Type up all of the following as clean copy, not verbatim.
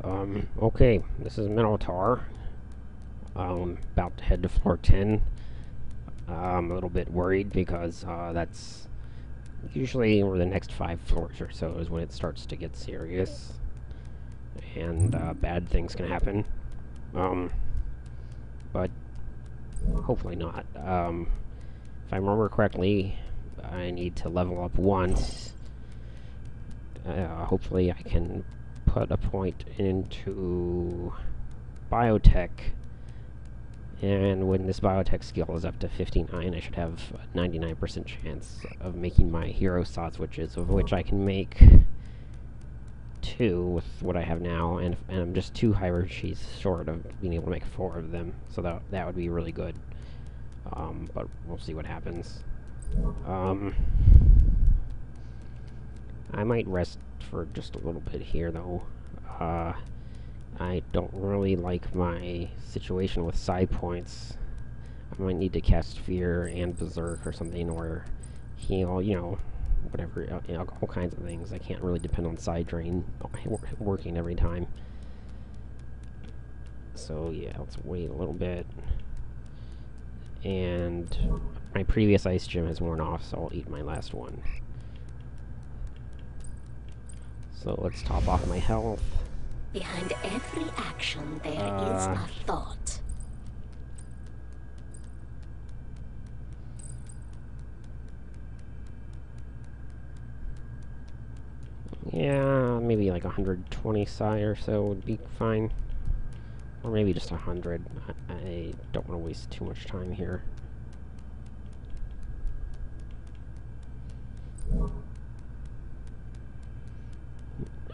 Okay, this is Minotaur. About to head to floor 10. I'm a little bit worried because that's usually over the next 5 floors or so is when it starts to get serious. And bad things can happen. But hopefully not. If I remember correctly, I need to level up once. Hopefully I can put a point into biotech, and when this biotech skill is up to 59, I should have a 99% chance of making my hero saw switches, of which I can make 2 with what I have now, and I'm just 2 hierarchies short of being able to make 4 of them, so that would be really good. But we'll see what happens. I might rest for just a little bit here, though. I don't really like my situation with side points. I might need to cast Fear and Berserk or something, or heal, whatever, all kinds of things. I can't really depend on side drain working every time. So yeah, let's wait a little bit. And my previous ice gem has worn off, so I'll eat my last one. So let's top off my health. Behind every action there is a thought. Yeah, maybe like 120 psi or so would be fine. Or maybe just 100. I don't want to waste too much time here.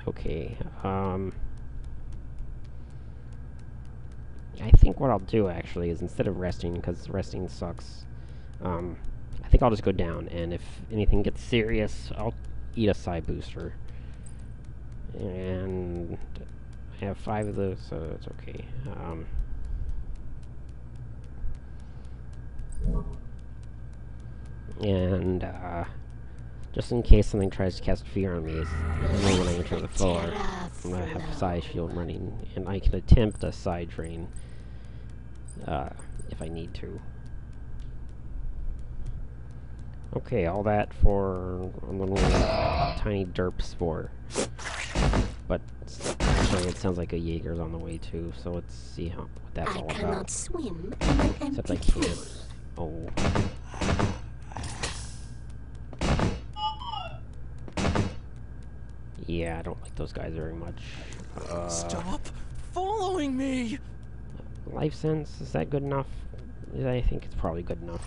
Okay, I think what I'll do, actually, is instead of resting, because resting sucks, I think I'll just go down, and if anything gets serious, I'll eat a psi booster. And I have 5 of those, so that's okay. And, just in case something tries to cast Fear on me, only when I enter the floor, I'm gonna have Psi Shield running, and I can attempt a side drain, if I need to. Okay, all that for a little tiny derp spore. But actually, it sounds like a Jaeger's on the way too, so let's see what that's all about. I cannot swim in an Except I empty can't. pool. Oh. Yeah, I don't like those guys very much. Stop following me! Life sense, is that good enough? I think it's probably good enough.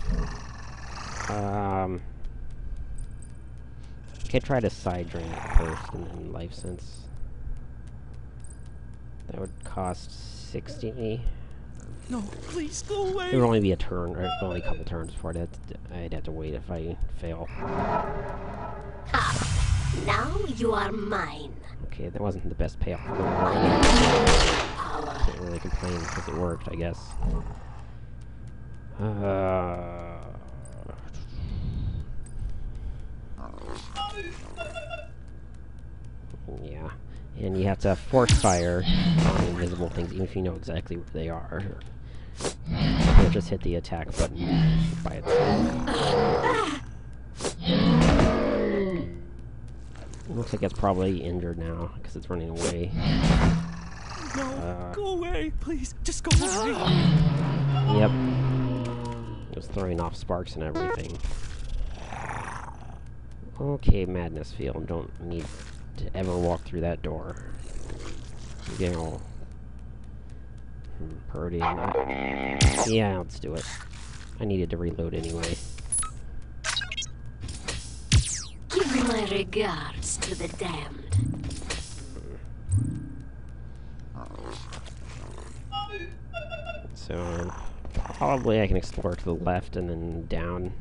Could try to side drain it first and then life sense. That would cost 60. No, please go away! It would only be a turn, or only a couple turns before I'd have to wait if I fail. Ha! Now you are mine. Okay, that wasn't the best payoff in the world. Power. Can't really complain because it worked, I guess. Yeah, and you have to force fire on invisible things, even if you know exactly where they are. You can't just hit the attack button by itself. Looks like it's probably injured now, because it's running away. No, go away, please, just go away! Yep. It was throwing off sparks and everything. Okay, Madness Field. Don't need to ever walk through that door. I'm getting all purdy. Yeah, let's do it. I needed to reload anyway. Give my regards to the damned. So, probably I can explore to the left and then down.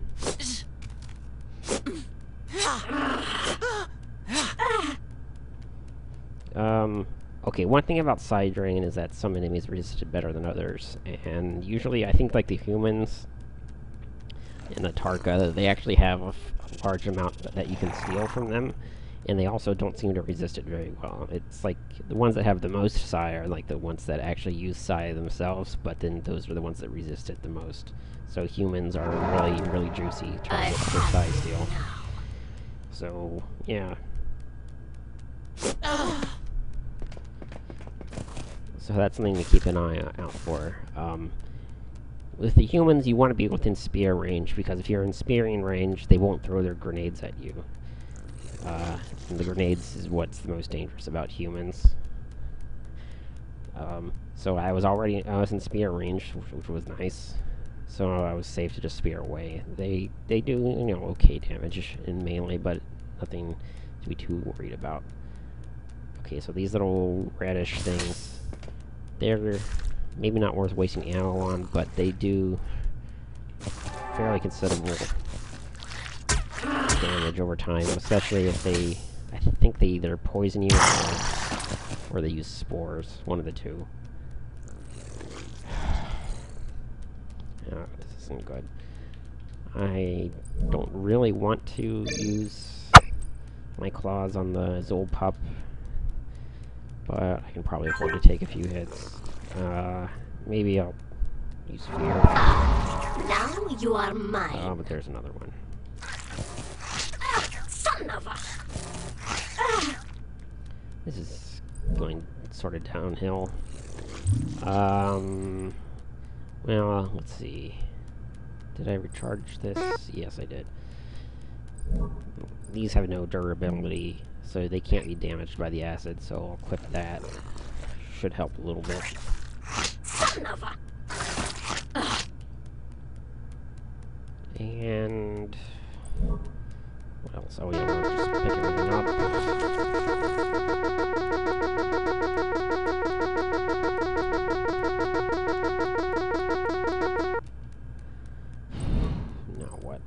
Okay, one thing about side drain is that some enemies resist it better than others, and usually I think like the humans in the Tarka, they actually have a large amount that you can steal from them, and they also don't seem to resist it very well. It's like the ones that have the most psi are like the ones that actually use psi themselves, but then those are the ones that resist it the most. So humans are really, really juicy trying to get their psi steal. So, yeah. So that's something to keep an eye out for. With the humans, you want to be within spear range, because if you're in spearing range, they won't throw their grenades at you. And the grenades is what's the most dangerous about humans. So I was in spear range, which was nice. So I was safe to just spear away. They do, you know, okay damage in melee, but nothing to be too worried about. Okay, so these little radish things, they're maybe not worth wasting ammo on, but they do fairly considerable damage over time, especially if they, I think they either poison you or they use spores, one of the two. This isn't good. I don't really want to use my claws on the Zol pup, but I can probably afford to take a few hits. Maybe I'll use fear. Now you are mine. Oh, but there's another one. Son of a... This is going sort of downhill. Well, let's see. Did I recharge this? Yes, I did. These have no durability, so they can't be damaged by the acid, so I'll equip that. Should help a little bit. Son of a... And... what else? Oh yeah, we're just picking everything up. Now what?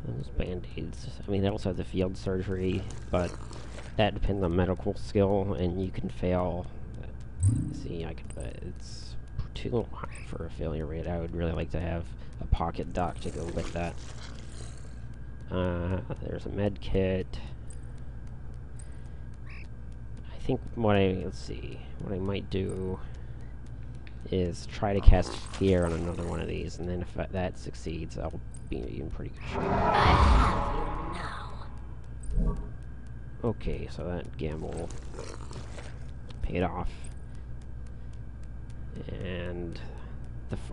Those band-aids. I mean, they also have the field surgery, but that depends on medical skill, and you can fail. See, it's too high for a failure rate. I would really like to have a pocket dock to go with that. There's a med kit. I think what I might do is try to cast fear on another one of these, and then if that succeeds, I'll be in pretty good shape. I have you now. Okay, so that gamble paid off. And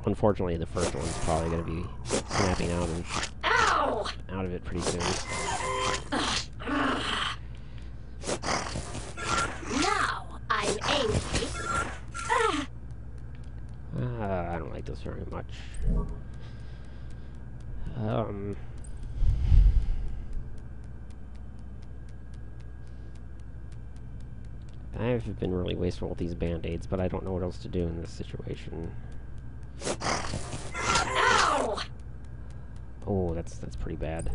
unfortunately, the first one's probably going to be snapping out of it pretty soon. Now I'm angry. I don't like this very much. I've been really wasteful with these band-aids, but I don't know what else to do in this situation. Ow! Oh, that's pretty bad.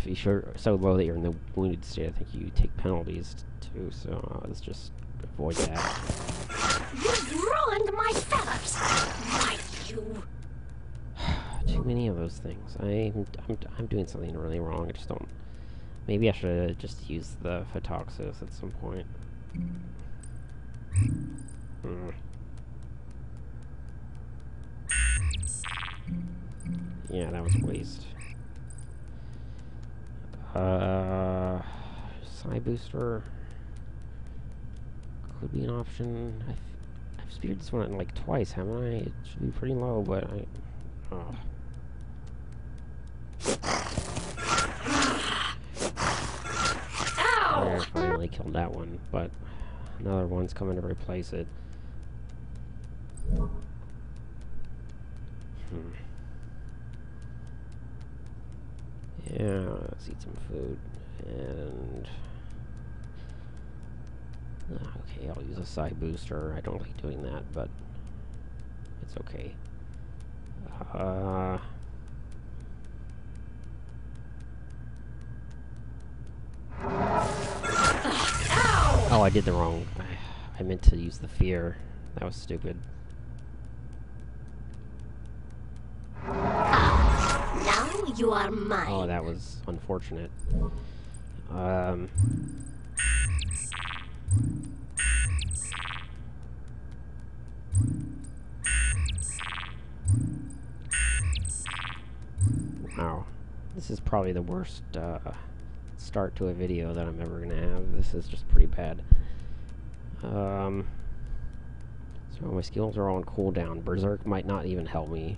If you're so low that you're in the wounded state, I think you take penalties too, so let's just avoid that. You've ruined my feathers! Might you? Too many of those things. I'm doing something really wrong. I just don't. Maybe I should just use the Photoxis at some point. Yeah, that was a waste. Psi booster could be an option. I've speared this one like twice, haven't I? It should be pretty low, but I finally killed that one, but another one's coming to replace it. Yeah, let's eat some food, and okay, I'll use a psi booster. I don't like doing that, but it's okay. Oh, I did the wrong. I meant to use the fear. That was stupid. Now you are mine. Oh, that was unfortunate. Wow. This is probably the worst start to a video that I'm ever gonna have. This is just pretty bad. So my skills are all on cooldown. Berserk might not even help me,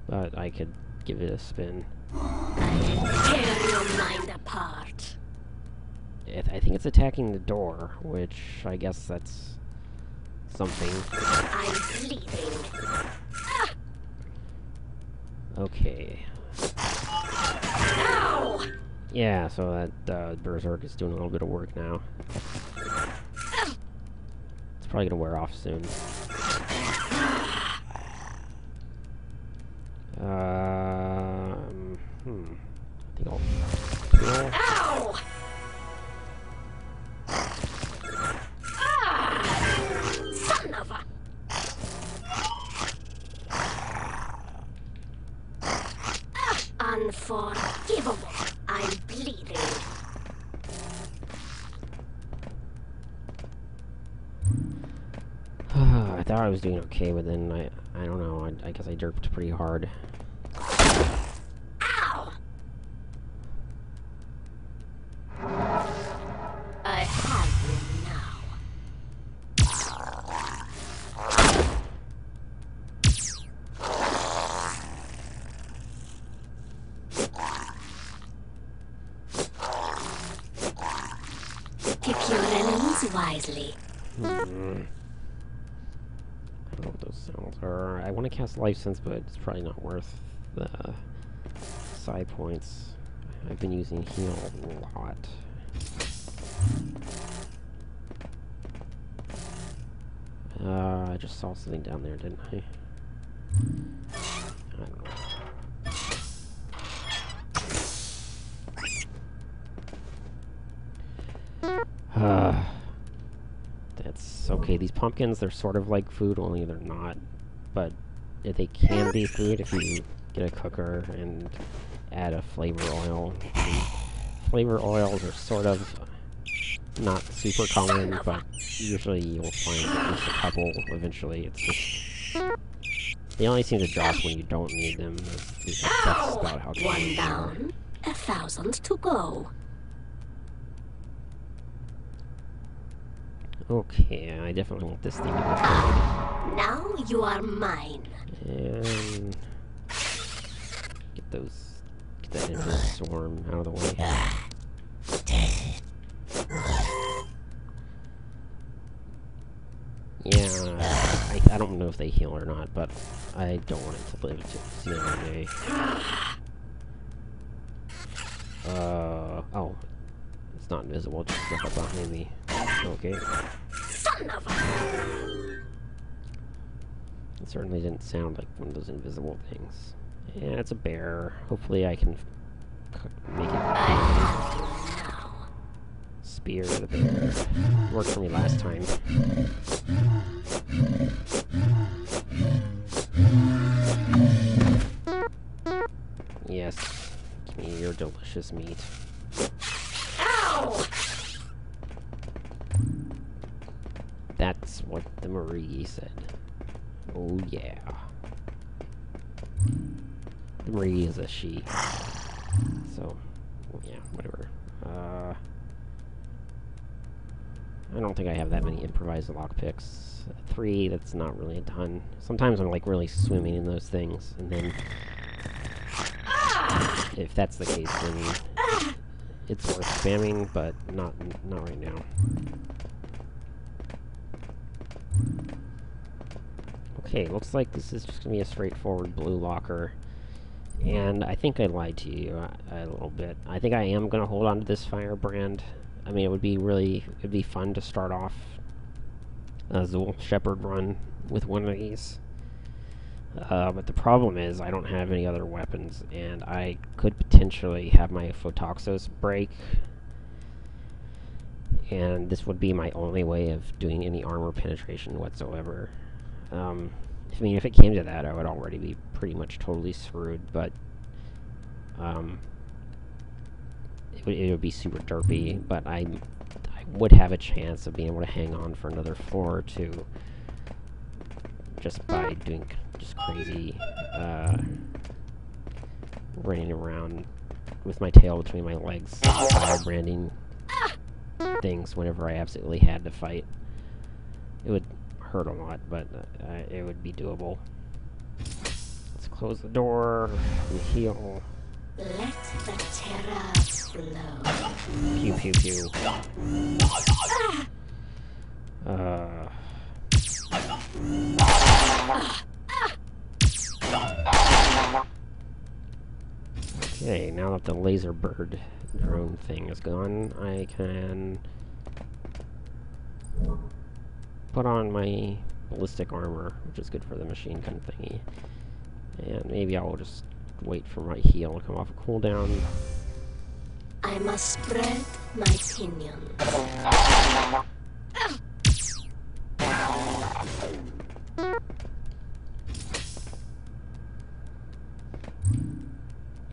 but I could give it a spin. Tear your mind apart. I think it's attacking the door, which I guess that's something. I'm bleeding. Okay. Ow! Yeah, so that Berserk is doing a little bit of work now. It's probably gonna wear off soon. I think I'll... Cool. Ow! Son of a... Unforgivable. I'm bleeding. I thought I was doing okay, but then I don't know, I guess I derped pretty hard. Ow! I have you now. Pick your enemies wisely. I don't know what those sounds are. I want to cast Life Sense, but it's probably not worth the side points. I've been using Heal a lot. I just saw something down there, didn't I? I don't know. That's okay. These pumpkins, they're sort of like food, only they're not. But they can be food if you get a cooker and add a flavor oil. And flavor oils are sort of not super common, but usually you'll find at least a couple eventually. It's just... They only seem to drop when you don't need them. That's about how common One they are. down, 1,000 to go. Okay, I definitely want this thing to go forward. Now you are mine. And get that infinite storm out of the way. Yeah, I don't know if they heal or not, but I don't want it to live to see another day. Oh, it's not invisible, just snuck up behind me. Okay. Son of a... It certainly didn't sound like one of those invisible things. Yeah, it's a bear. Hopefully I can make it spear the bear. Worked for me last time. Yes. Give me your delicious meat. Ow! That's what the Marie said. Oh yeah. The Marie is a she. So, yeah, whatever. I don't think I have that many improvised lockpicks. 3, that's not really a ton. Sometimes I'm like really swimming in those things, and then if that's the case, then it's worth spamming, but not right now. Okay, looks like this is just gonna be a straightforward blue locker. And I think I lied to you a little bit. I think I am gonna hold on to this firebrand. I mean, it'd be fun to start off a Zool Shepherd run with one of these. But the problem is I don't have any other weapons, and I could potentially have my Photoxos break. And this would be my only way of doing any armor penetration whatsoever. I mean, if it came to that, I would already be pretty much totally screwed, but it would be super derpy, but I would have a chance of being able to hang on for another floor or two just by doing just crazy running around with my tail between my legs, fire branding things whenever I absolutely had to fight. It would hurt a lot, but it would be doable. Let's close the door and heal. Let the terror flow. Pew pew pew. Okay, now that the laser bird drone thing is gone, I can put on my ballistic armor, which is good for the machine gun thingy. And maybe I'll just wait for my heal to come off a cooldown. I must spread my pinions.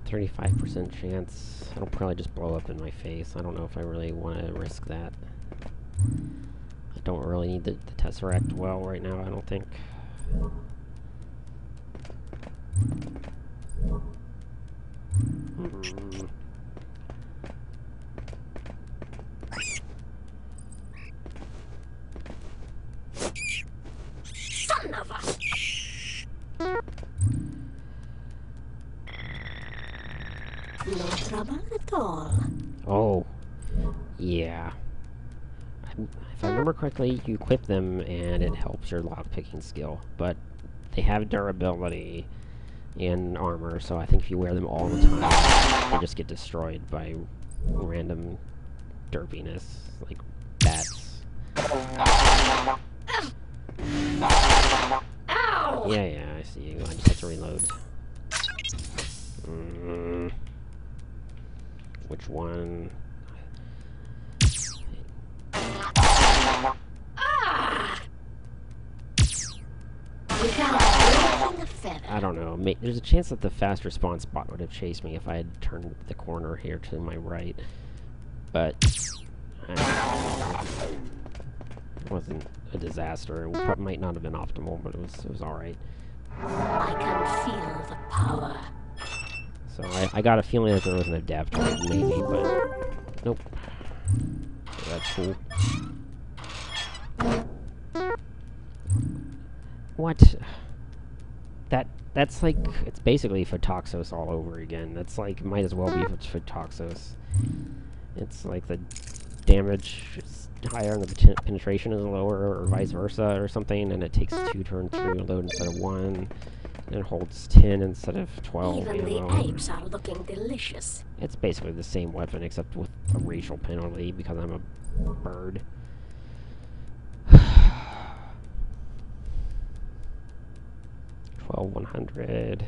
35% chance. It'll probably just blow up in my face. I don't know if I really want to risk that. I don't really need the Tesseract well right now, I don't think. Son of a... No trouble at all. Oh, yeah. If I remember correctly, you equip them and it helps your lockpicking skill, but they have durability and armor, so I think if you wear them all the time, they just get destroyed by random derpiness, like bats. Ow! Yeah, I see you. I just have to reload. Which one? I don't know. There's a chance that the fast response bot would have chased me if I had turned the corner here to my right. But I don't know. It wasn't a disaster. It might not have been optimal, but it was alright. I can feel the power. So I got a feeling that there was an adapt maybe, but nope. So that's cool. What? That's like, it's basically Photoxos all over again. That's like, might as well be Photoxos. It's like the damage is higher and the penetration is lower, or vice versa, or something, and it takes 2 turns to reload instead of 1, and it holds 10 instead of 12 Even ammo. the apes are looking delicious. It's basically the same weapon, except with a racial penalty, because I'm a bird. 12, 100,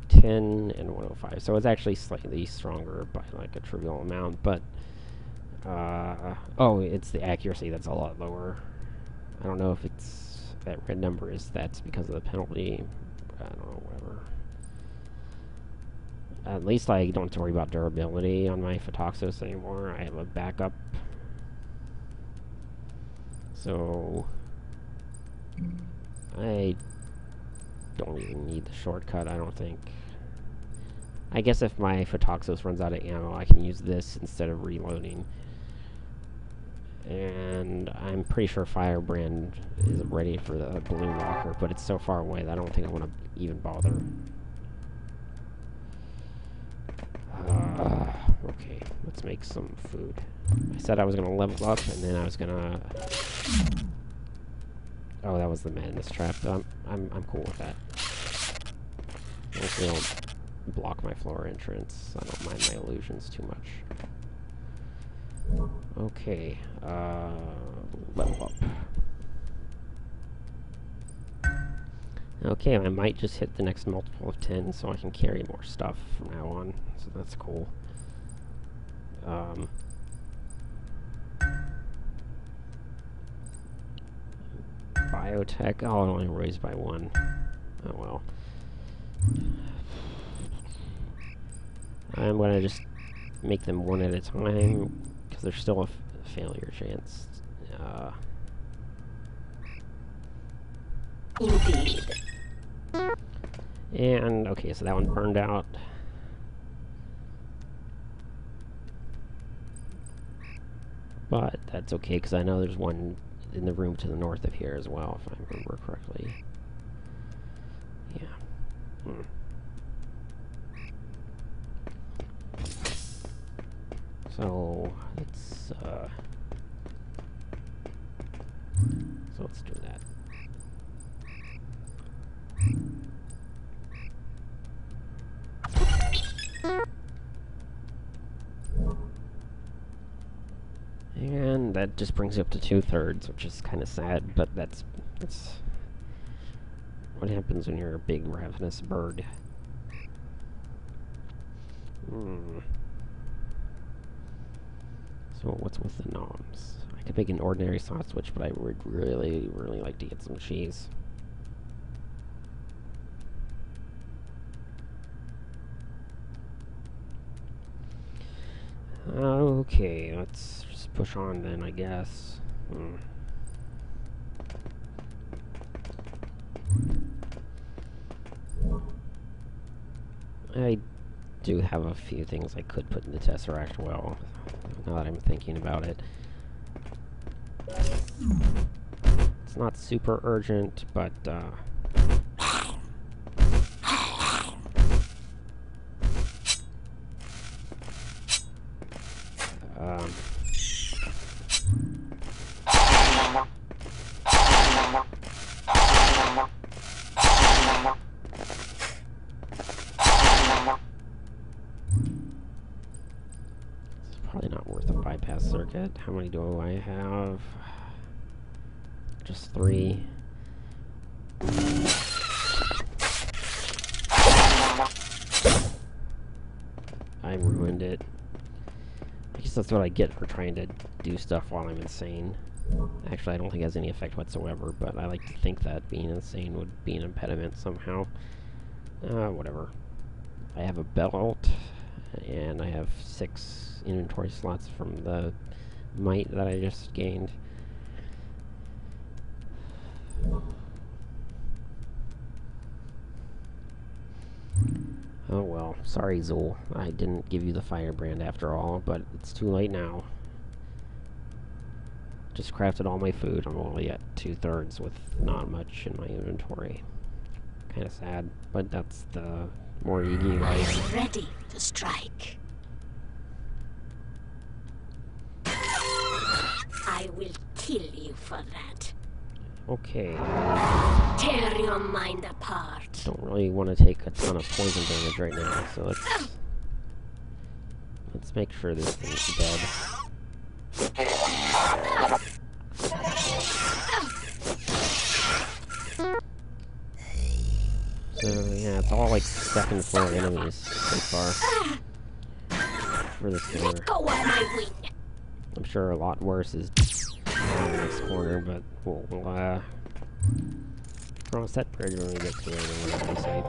10, and 105. So it's actually slightly stronger by like a trivial amount, but oh, it's the accuracy that's a lot lower. I don't know if it's that red number is that's because of the penalty. I don't know, whatever. At least I don't have to worry about durability on my Photoxos anymore. I have a backup. So I don't even need the shortcut, I don't think. I guess if my Photoxos runs out of ammo, I can use this instead of reloading. And I'm pretty sure Firebrand is ready for the balloon locker, but it's so far away that I don't think I want to even bother. Okay, let's make some food. I said I was going to level up, and then I was going to... Oh, that was the madness trap. I'm cool with that. Hopefully don't block my floor entrance. I don't mind my illusions too much. Okay, level up. Okay, I might just hit the next multiple of 10 so I can carry more stuff from now on, so that's cool. biotech. Oh, it only raised by 1. Oh well. I'm gonna just make them one at a time, because there's still a failure chance. Indeed. And, okay, so that one burned out. But that's okay, because I know there's one in the room to the north of here as well, if I remember correctly. Yeah. So, let's do that. And that just brings it up to 2/3, which is kind of sad, but that's what happens when you're a big ravenous bird. So what's with the noms? I could make an ordinary sausage, but I would really, really like to get some cheese. Okay, let's just push on then, I guess. I do have a few things I could put in the Tesseract well, now that I'm thinking about it. It's not super urgent, but probably not worth a bypass circuit. How many do I have? Just 3. I ruined it. I guess that's what I get for trying to do stuff while I'm insane. Actually, I don't think it has any effect whatsoever, but I like to think that being insane would be an impediment somehow. Whatever. I have a belt, and I have 6 inventory slots from the might that I just gained. Oh well, sorry Zool, I didn't give you the firebrand after all, but it's too late now. Just crafted all my food, I'm only at 2/3 with not much in my inventory. Kinda sad, but that's the Morigi life. Ready to strike. I will kill you for that. Okay. Tear your mind apart. Don't really want to take a ton of poison damage right now, so let's make sure this thing's dead. So yeah, it's all like second floor enemies so far for this floor. Let go of my wing. I'm sure a lot worse is in the next corner, but we'll cross that bridge when we get to it.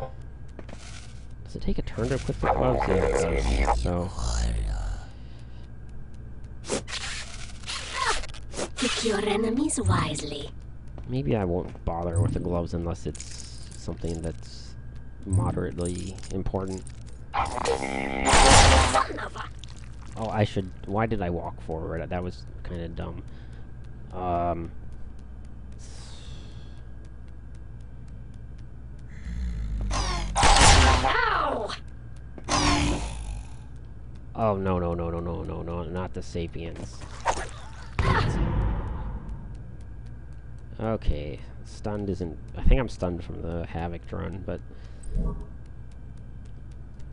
Does it take a turn to equip the gloves? Yeah, it does. So Pick your enemies wisely. maybe I won't bother with the gloves unless it's something that's moderately important. Oh, I should... Why did I walk forward? That was kind of dumb. Ow! Oh, no, not the Sapiens. Okay, stunned isn't... I think I'm stunned from the Havoc drone, but...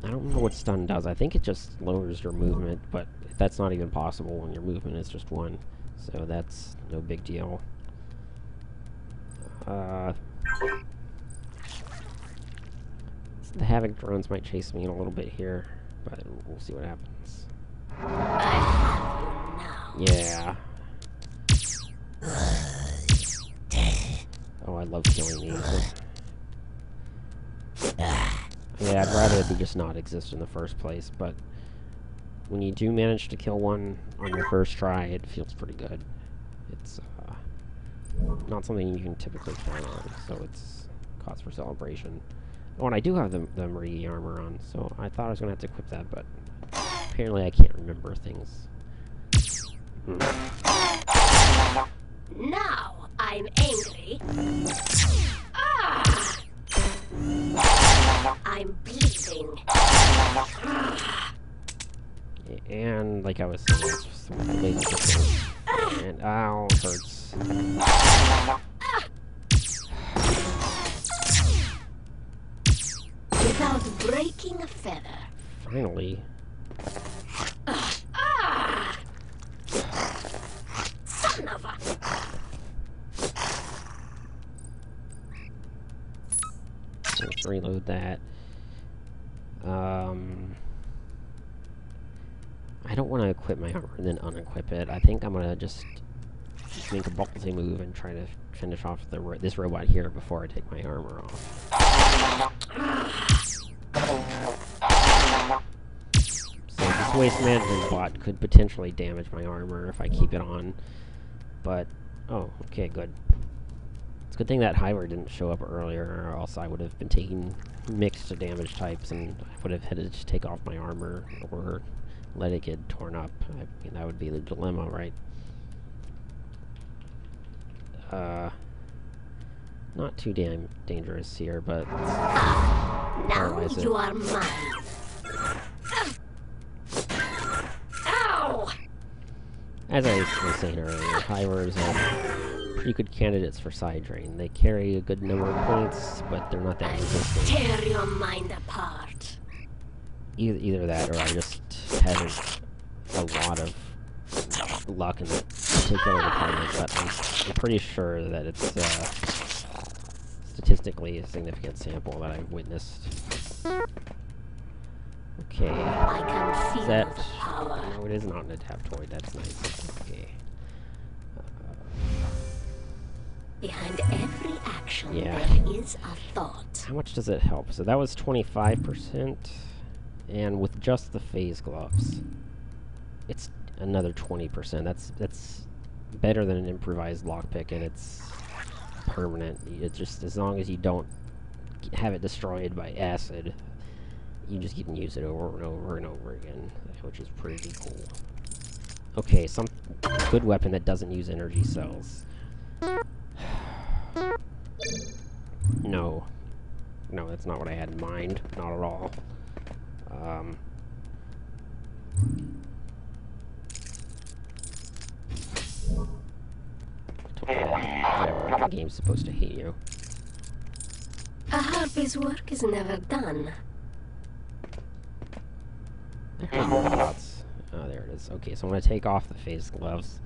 I don't know what stun does. I think it just lowers your movement, but that's not even possible when your movement is just 1. So that's no big deal. The Havoc drones might chase me in a little bit here, but we'll see what happens. Yeah. Oh, I love killing these. Yeah, I'd rather they just not exist in the first place, but when you do manage to kill one on your first try, it feels pretty good. It's not something you can typically count on, so it's cause for celebration. Oh, and I do have the Marie armor on, so I thought I was going to have to equip that, but apparently I can't remember things. Now I'm angry. I'm bleeding. And like I was saying, it's some basic things. And ow, it hurts. Without breaking a feather. Finally. Son of a... Let's reload that. I don't want to equip my armor and then unequip it. I think I'm gonna just make a ballsy move and try to finish off this robot here before I take my armor off. So this waste management bot could potentially damage my armor if I keep it on. But, oh, okay, good. It's a good thing that Hiver didn't show up earlier, or else I would have been taking mixed damage types and I would have had to just take off my armor or let it get torn up. I mean, that would be the dilemma, right? Not too damn dangerous here, but now you are mine. Ow! As I was saying earlier, Hivers are pretty good candidates for side drain. They carry a good number of points, but they're not that resistant. Tear your mind apart. Either that, or I just haven't a lot of luck in that particular department, but I'm pretty sure that it's statistically a significant sample that I've witnessed. Okay. I can feel the power. No, it is not an Adaptoid. That's nice. Okay. Behind every action, Yeah. there is a thought. How much does it help? So that was 25%, and with just the phase gloves, it's another 20%. That's better than an improvised lockpick, and it's permanent. It's just as long as you don't have it destroyed by acid, you just can use it over and over and over again, which is pretty cool. Okay, some good weapon that doesn't use energy cells. No. No, that's not what I had in mind. Not at all. Whatever, the game's supposed to hate you. A harpy's work is never done. I heard robots. Oh, there it is. Okay, so I'm gonna take off the phase gloves.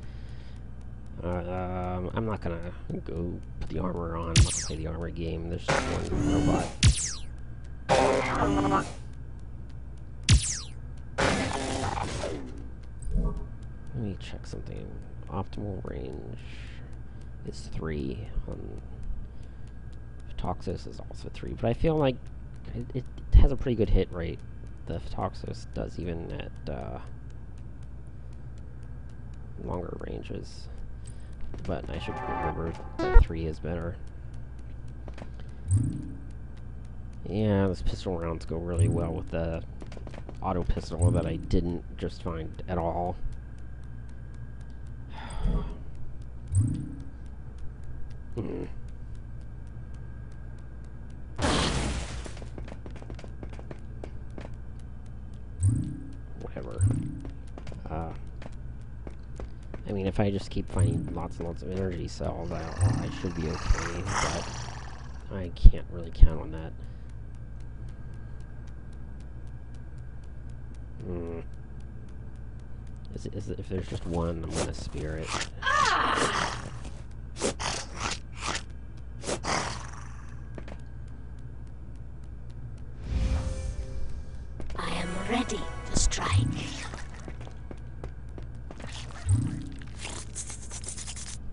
I'm not gonna go put the armor on. I'm not gonna play the armor game. There's just one robot. Let me check something. Optimal range is 3. Toxos is also 3, but I feel like it has a pretty good hit rate. The Toxos does even at longer ranges. But I should remember that 3 is better. Yeah, those pistol rounds go really well with the auto pistol that I didn't just find at all. Whatever. I mean, if I just keep finding lots and lots of energy cells, I should be okay, but I can't really count on that. If there's just one, I'm gonna spear it. I am ready to strike.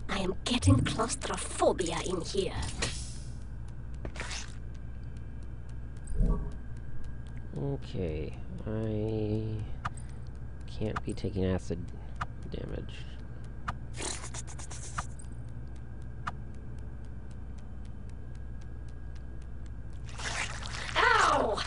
I am getting claustrophobia in here. Okay, I can't be taking acid damage. Ow!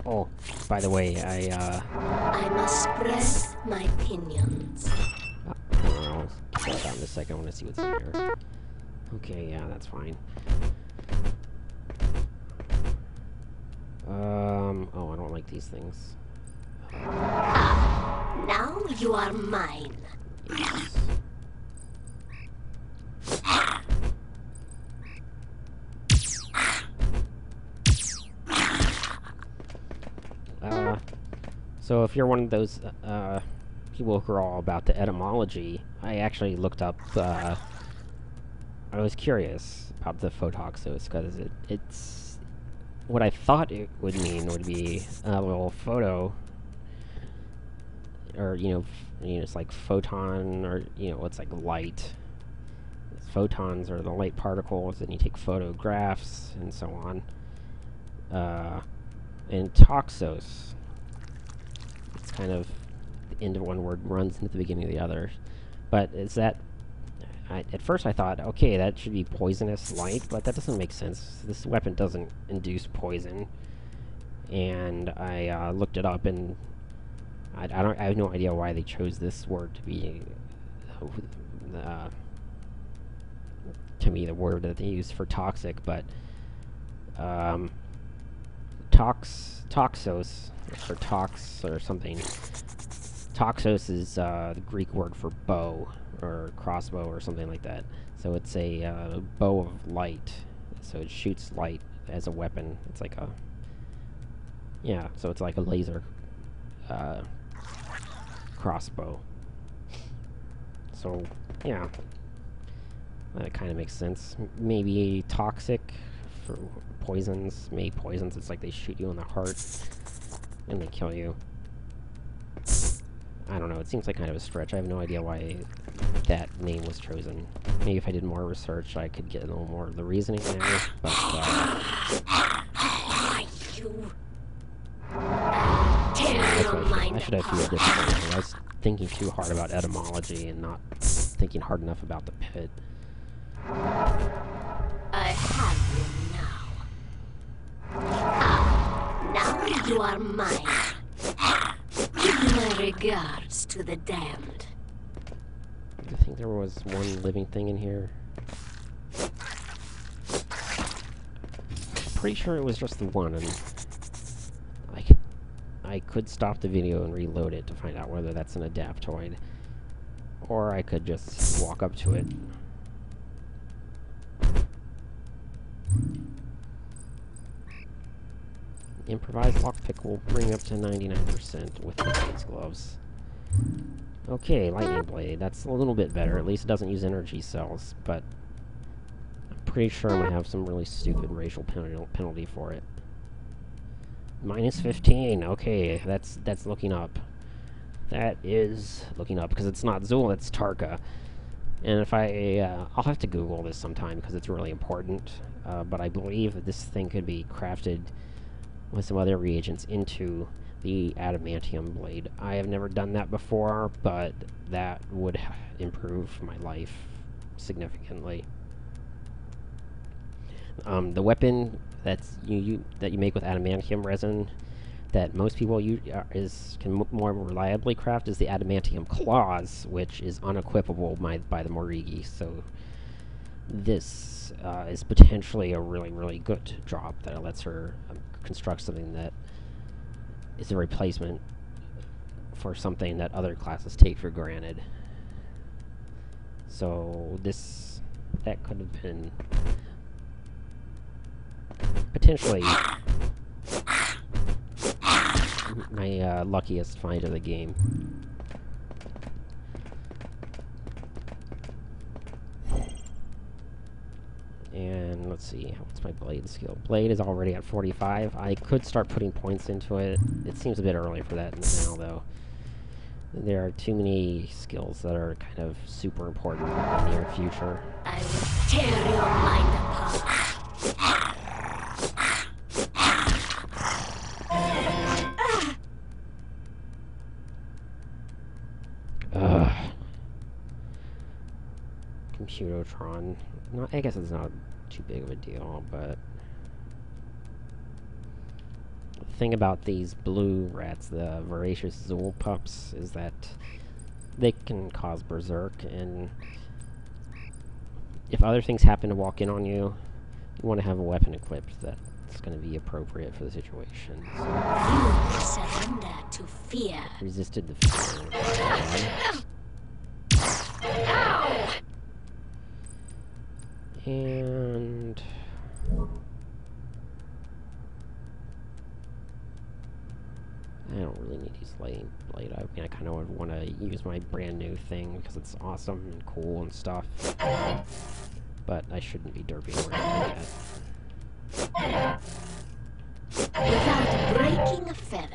Oh, by the way, I must spread my pinions. I'll get that out in a second. I want to see what's in here. Okay, yeah, that's fine. Oh, I don't like these things. Now you are mine. Yes. So if you're one of those, people who are all about the etymology, I actually looked up, I was curious about the photoxos, because it's what I thought it would mean would be a little photo, or, it's like photon, or, it's like light. Photons are the light particles, and you take photographs, and so on. And toxos, it's kind of the end of one word runs into the beginning of the other. But is that... at first I thought, okay, that should be poisonous light, but that doesn't make sense. This weapon doesn't induce poison. And I looked it up, and I have no idea why they chose this word to be... to me, the word that they use for toxic, but... toxos, or tox, or something. Toxos is the Greek word for bow, or crossbow, or something like that. So it's a bow of light. So it shoots light as a weapon. It's like a... yeah, so it's like a laser crossbow. So, yeah. That kind of makes sense. Maybe toxic for poisons. Maybe poisons, it's like they shoot you in the heart and they kill you. I don't know, it seems like kind of a stretch. I have no idea why that name was chosen. Maybe if I did more research, I could get a little more of the reasoning there, but, I should have feel differently. I was thinking too hard about etymology and not thinking hard enough about the pit. I have you now. Now you are mine. Give my regards to the damned. Do you think there was one living thing in here? Pretty sure it was just the one, and I could stop the video and reload it to find out whether that's an adaptoid, or I could just walk up to it. Improvised lockpick will bring up to 99% with these gloves. Okay, lightning blade. That's a little bit better. At least it doesn't use energy cells, but I'm pretty sure I'm gonna have some really stupid racial penalty for it. Minus 15. Okay, that's looking up. That is looking up, because it's not Zool, it's Tarka. And if I'll have to Google this sometime because it's really important. But I believe that this thing could be crafted with some other reagents into the adamantium blade. I have never done that before, but that would improve my life significantly. The weapon that you make with adamantium resin that most people can more reliably craft is the adamantium claws, which is unequipable by the Morigi. So this is potentially a really good drop that lets her construct something that is a replacement for something that other classes take for granted. So that could have been potentially my luckiest find of the game. And let's see, what's my blade skill? Blade is already at 45. I could start putting points into it. It seems a bit early for that now, though. There are too many skills that are kind of super important in the near future. I will tear your mind apart. Ugh. Minotaur. I guess it's not too big of a deal, but the thing about these blue rats, the voracious Zool pups, is that they can cause berserk, and if other things happen to walk in on you, you want to have a weapon equipped that's going to be appropriate for the situation. So, You surrender to fear. resisted the fear. And I don't really need to use lightning blade. I mean, I kind of want to use my brand new thing because it's awesome and cool and stuff. But I shouldn't be derping around like that. Without breaking a feather.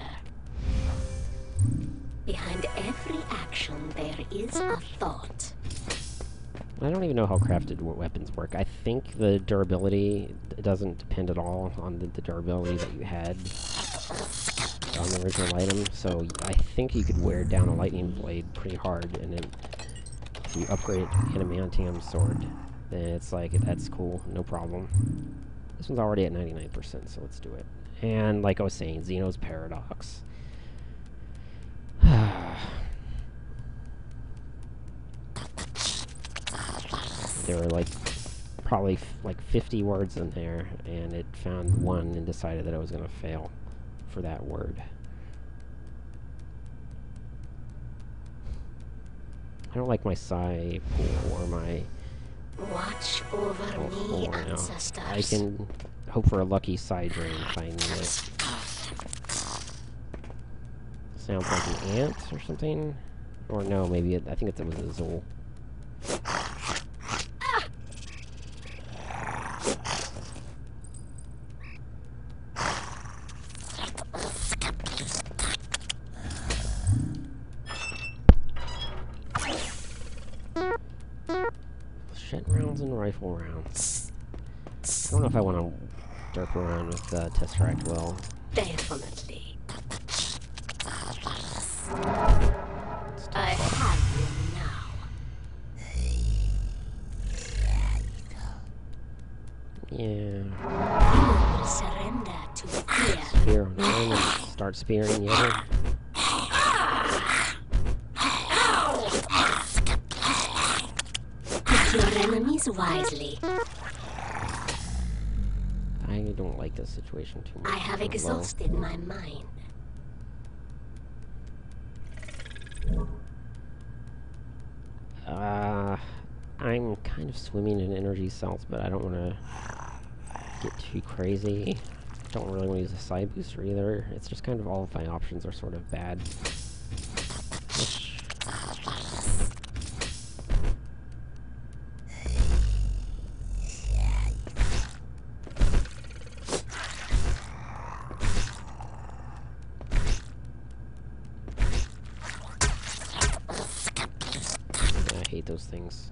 Behind every action there is a thought. I don't even know how crafted weapons work. I think the durability doesn't depend at all on the durability that you had on the original item, so I think you could wear down a lightning blade pretty hard, and then if you upgrade it to adamantium sword, then it's like, that's cool, no problem. This one's already at 99%, so let's do it. And like I was saying, Xeno's Paradox. There were like probably like 50 words in there, and it found one and decided that I was going to fail for that word. I don't like my psi pool or my... Watch over me, ancestors. I can hope for a lucky psi drain if I need it. Sounds like an ant or something? Or no, maybe I think it was a Zool. Shed rounds and rifle rounds. I don't know if I want to derp around with Tesseract Will. Definitely. I have you now. Yeah. You will surrender to fear. Spear on one and start spearing the other. Pick your enemies wisely. I don't like this situation too much. I have exhausted my mind. I'm kind of swimming in energy cells, but I don't want to get too crazy. Don't really want to use a side booster either. It's just kind of all of my options are sort of bad. I hate those things.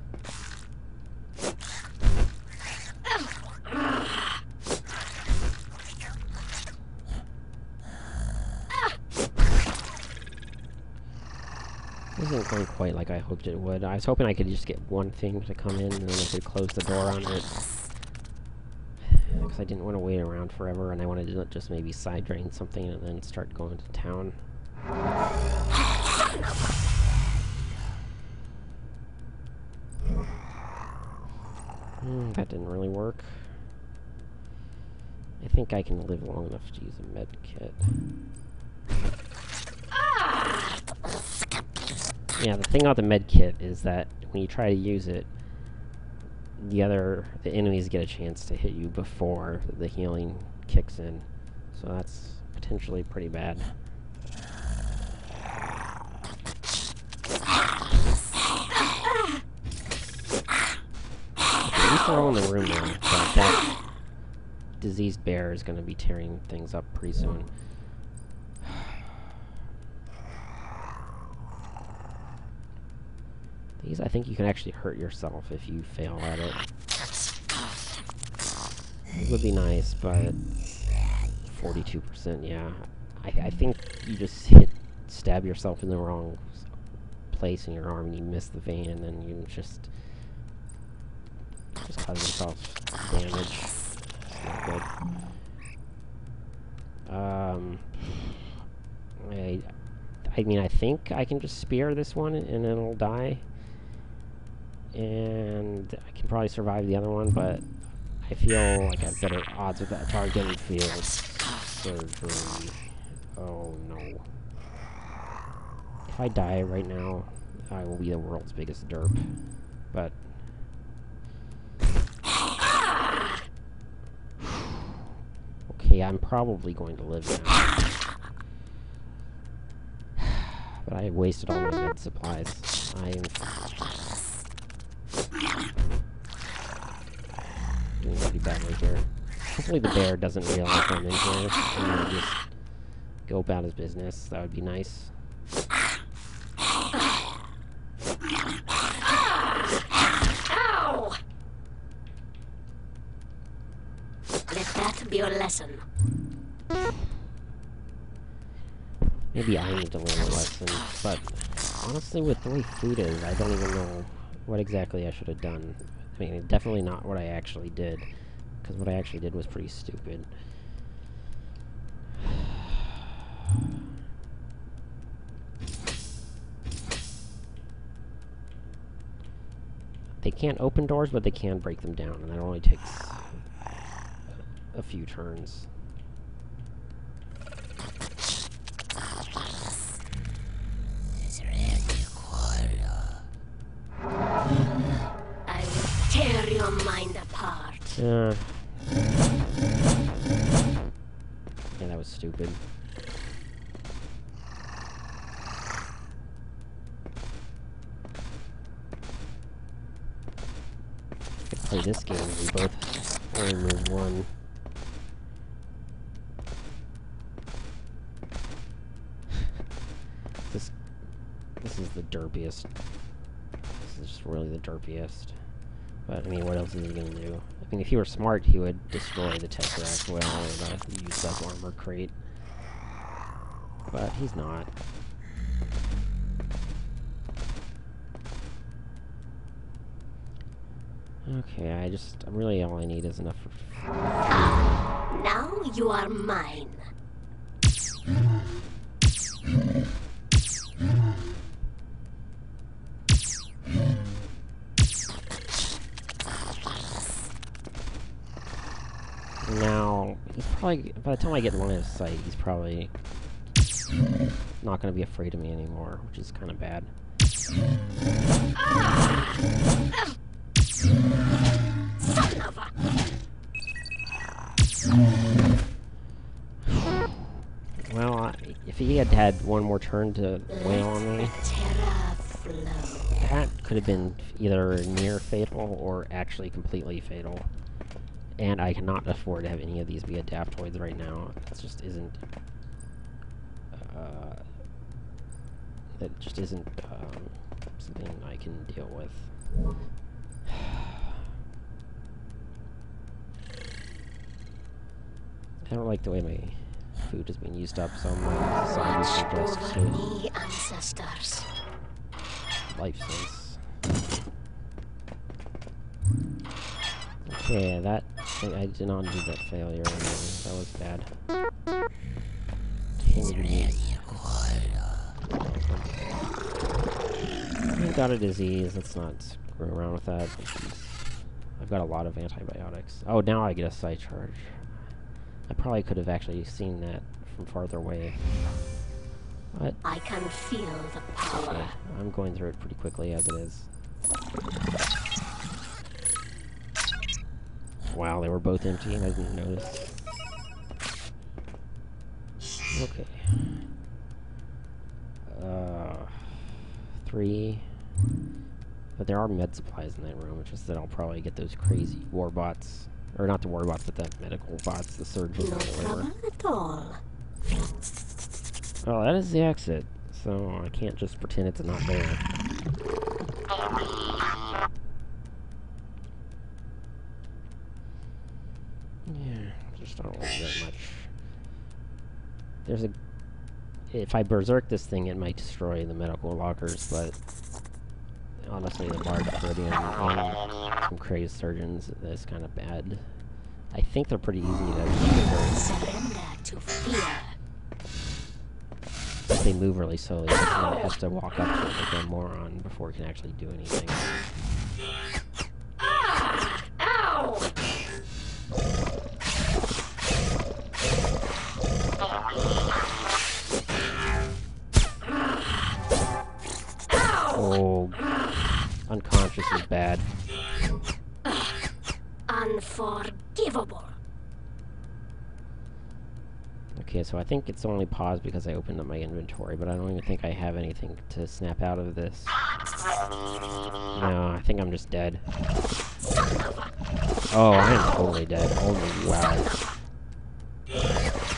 This isn't going quite like I hoped it would. I was hoping I could just get one thing to come in and then I could close the door on it. Because I didn't want to wait around forever and I wanted to just maybe side drain something and then start going to town. That didn't really work. I think I can live long enough to use a med kit. Yeah, the thing about the med kit is that when you try to use it, the enemies get a chance to hit you before the healing kicks in. So that's potentially pretty bad. At least they're all in the room now, but that diseased bear is going to be tearing things up pretty soon. These, I think you can actually hurt yourself if you fail at it. It would be nice, but 42%, yeah. I think you just stab yourself in the wrong place in your arm and you miss the vein, and then you just cause yourself damage. It's not good. I mean, I think I can just spear this one and it'll die. And I can probably survive the other one, but I feel like I have better odds with that target field surgery. Oh no. If I die right now, I will be the world's biggest derp. But okay, I'm probably going to live now. But I wasted all my med supplies. I'm doing pretty badly here. Hopefully the bear doesn't realize I'm in here and just go about his business. That would be nice. Ow! Let that be your lesson. Maybe I need to learn a lesson, but honestly with the way food is, I don't even know what exactly I should have done. I mean, definitely not what I actually did, because what I actually did was pretty stupid. They can't open doors, but they can break them down, and that only takes a few turns. I will tear your mind apart. Yeah, that was stupid. I could play this game and we both only move one. This is the derpiest. This is just really the derpiest. But, I mean, what else is he gonna do? I mean, if he were smart, he would destroy the Tesseract well and use that armor crate. But he's not. Okay, really all I need is enough for... Now you are mine. Now, he's probably, by the time I get line of sight, he's probably not going to be afraid of me anymore, which is kind of bad. Son of a... Well, if he had had one more turn to wail on me, that could have been either near fatal or actually completely fatal. And I cannot afford to have any of these be adaptoids right now. It just isn't... it just isn't something I can deal with. I don't like the way my food is being used up, so my society suggests to ancestors. life sense. Okay, that thing, I did not do that failure. That was bad. I've got a disease. Let's not screw around with that. I've got a lot of antibiotics. Oh, now I get a sight charge. I probably could have actually seen that from farther away. But I can feel the power. okay, I'm going through it pretty quickly as it is. Wow, they were both empty and I didn't notice. Okay. 3, But there are med supplies in that room. It's just that I'll probably get those crazy war bots. Or not the war bots, but the medical bots, the surgeons No or whatever. trouble at all. Oh, that is the exit. So I can't just pretend it's not there. Yeah, just don't really that much. There's a... If I berserk this thing, it might destroy the medical lockers, but... Honestly, the Bard Caribbean and some crazed surgeons is kind of bad. I think they're pretty easy to Surrender to fear. they move really slowly. So I have to walk up to it like a moron before it can actually do anything. Ow! Oh, unconscious is bad. Unforgivable. Okay, so I think it's only paused because I opened up my inventory, but I don't even think I have anything to snap out of this. No, I think I'm just dead. Oh, I am totally dead. Oh, wow.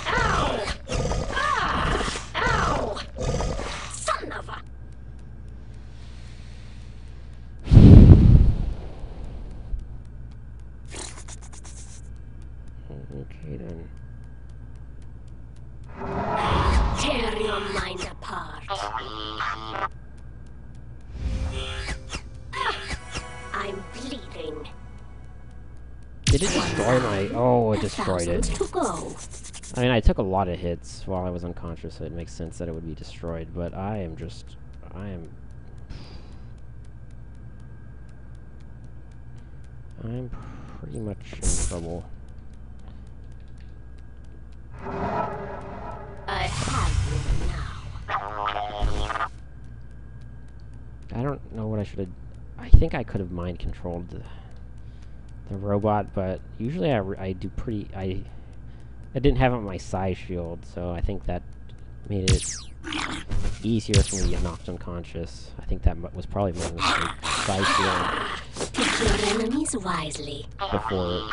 Ow! Ow! Son of a... Okay, then. Tear your mind apart. I'm bleeding. Did it destroy my... Oh, it destroyed it. To go. I mean, I took a lot of hits while I was unconscious, so it makes sense that it would be destroyed, but I am just... I'm pretty much in trouble. I have you now. I don't know what I should have... I think I could have mind controlled the robot, but usually I do pretty... I didn't have it on my size shield, so I think that made it easier for me to get knocked unconscious. I think that was probably my mistake. Size shield Pick your enemies wisely. before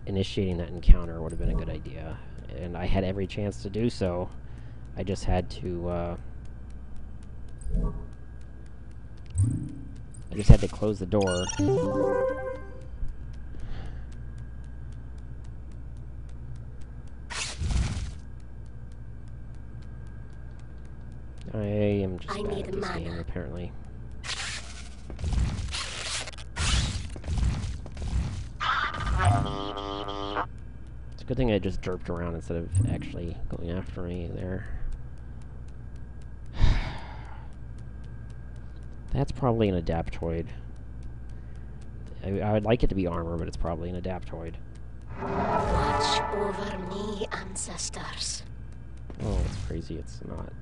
initiating that encounter would have been a good idea. And I had every chance to do so. I just had to, I just had to close the door. I am just bad at this game, apparently. It's a good thing I just derped around instead of actually going after me there. That's probably an Adaptoid. I would like it to be armor, but it's probably an Adaptoid. Watch over me, ancestors. Oh, it's crazy. It's not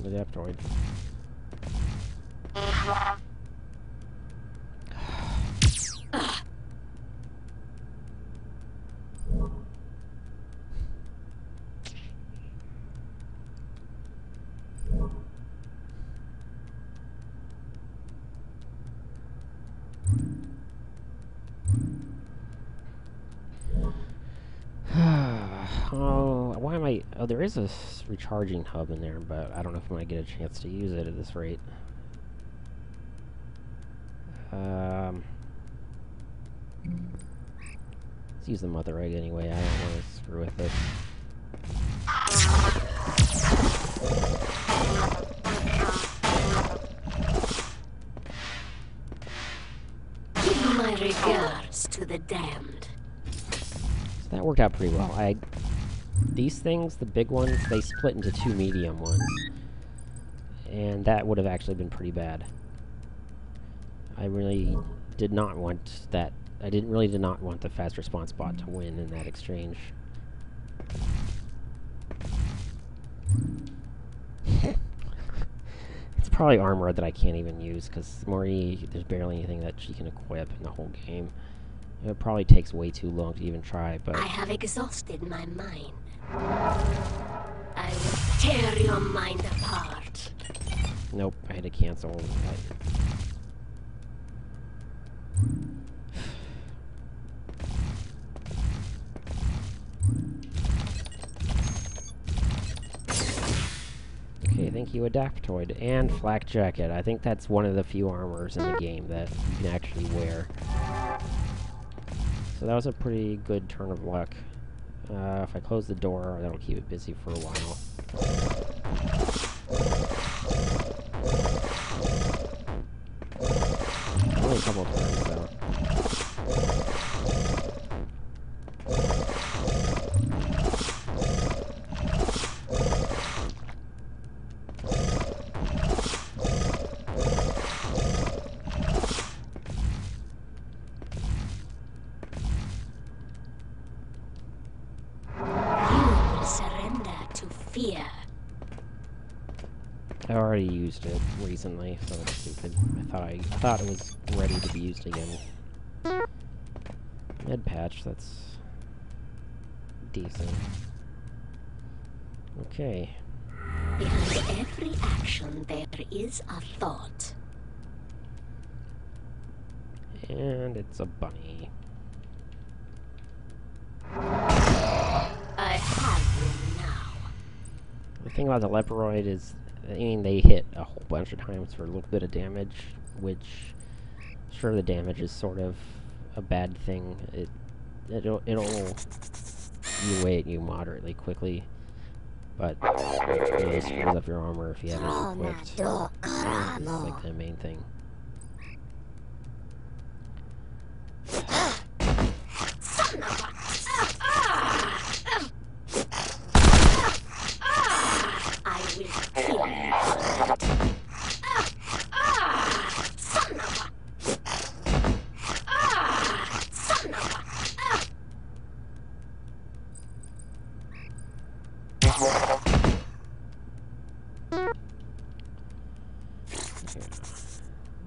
an Adaptoid. Oh, why am I... Oh, there is a recharging hub in there, but I don't know if I'm going to get a chance to use it at this rate. Let's use the mother egg anyway. I don't want to screw with it. Give my regards to the damned. So that worked out pretty well. These things, the big ones, they split into two medium ones. And that would have actually been pretty bad. I really did not want that. I really did not want the fast response bot to win in that exchange. It's probably armor that I can't even use, because there's barely anything that she can equip in the whole game. It probably takes way too long to even try, but... I have exhausted my mind. I will tear your mind apart. Nope, I had to cancel. Okay, thank you, Adaptoid. And Flak Jacket. I think that's one of the few armors in the game that you can actually wear. So that was a pretty good turn of luck. If I close the door, that'll keep it busy for a while. Only a couple of turns, though. Fear. I already used it recently, so it's stupid. I thought it was ready to be used again. Med patch, that's decent. Okay. Behind every action there is a thought. And it's a bunny. I have you now. The thing about the Leperoid is, I mean, they hit a whole bunch of times for a little bit of damage, which, sure, the damage is sort of a bad thing. It'll eat away at you moderately quickly, but it really screws up your armor if you haven't equipped. That's like the main thing.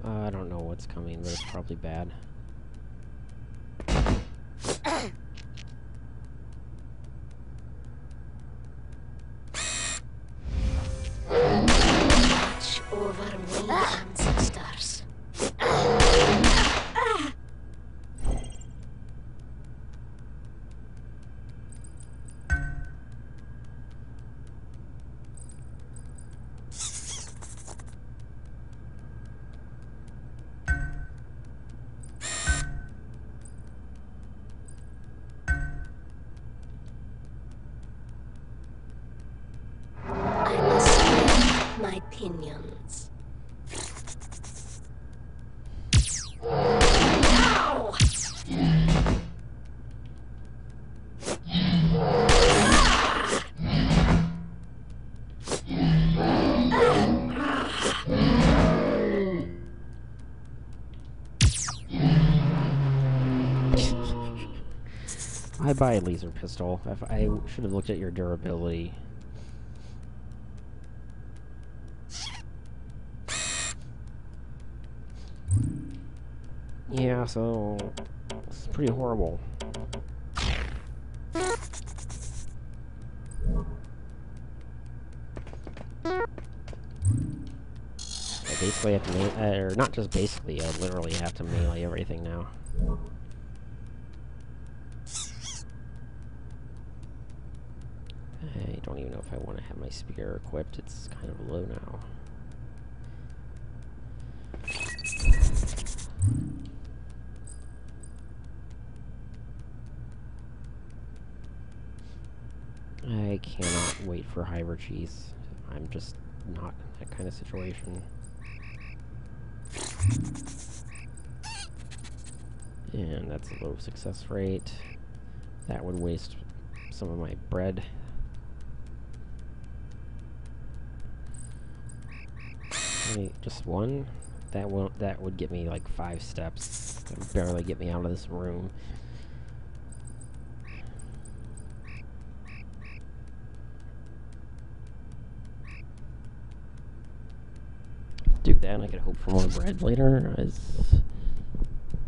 I don't know what's coming, but it's probably bad. Watch over me, ancestors. I must spread my pinions. Ow! I buy a laser pistol. I should have looked at your durability. Yeah, so it's pretty horrible. I basically have to or not just basically, I literally have to melee everything now. I don't even know if I want to have my spear equipped. It's kind of low now. I cannot wait for Hyvercheese. I'm just not in that kind of situation. And that's a low success rate. That would waste some of my bread. Just one? That would get me like 5 steps. That would barely get me out of this room. Do that and I could hope for more bread later.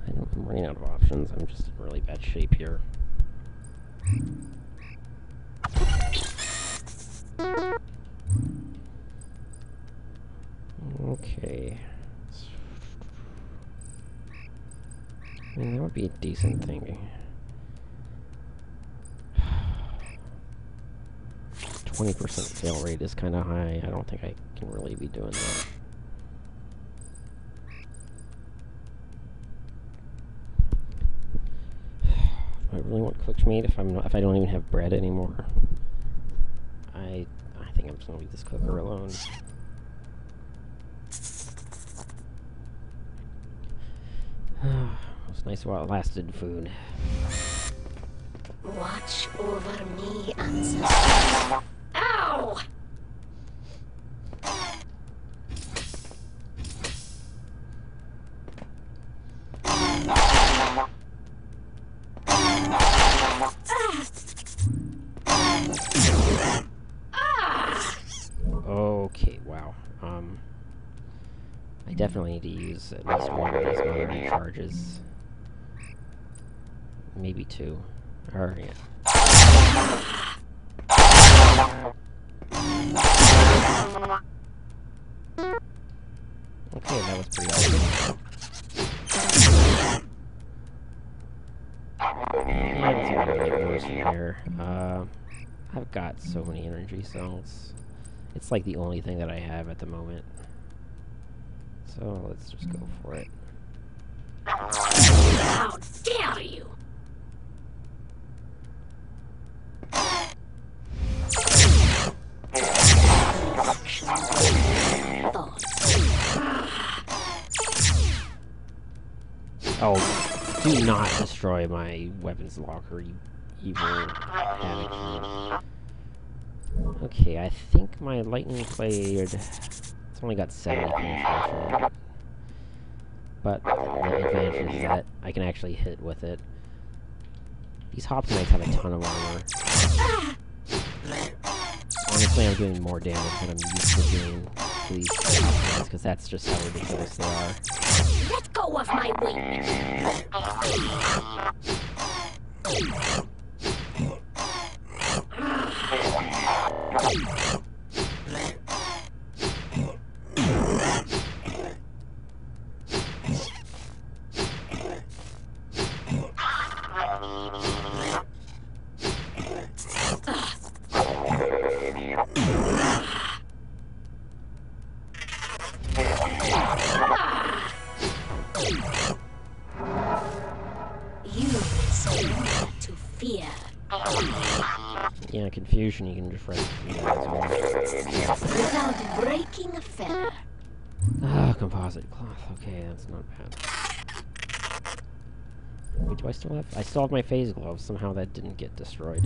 I'm running out of options. I'm just in really bad shape here. Okay. be a decent thing. 20% fail rate is kind of high. I don't think I can really be doing that. Do I really want cooked meat if I don't even have bread anymore? I think I'm just gonna leave this cooker alone. It's nice while it lasted food. Watch over me, ancestor. Ow! Okay, wow. I definitely need to use at least one of these motor charges. Maybe two. Or, yeah. Okay, that was pretty awesome. Yeah, let's see what I get worse from here. I've got so many energy cells. It's like the only thing that I have at the moment. So let's just go for it. How dare you! Oh, do not destroy my weapons locker, you evil havoc. Okay, I think my lightning blade, it's only got 70 penetration. But the advantage is that I can actually hit with it. These Hopkinites have a ton of armor. Honestly, I'm doing more damage than I'm used to doing to these Hopkinites, because that's just how ridiculous they are. Let go of my wing! Yeah, confusion, you can just write without breaking a feather. Ah, composite cloth. Okay, that's not bad. Wait, do I still have? I still have my phase gloves. Somehow that didn't get destroyed.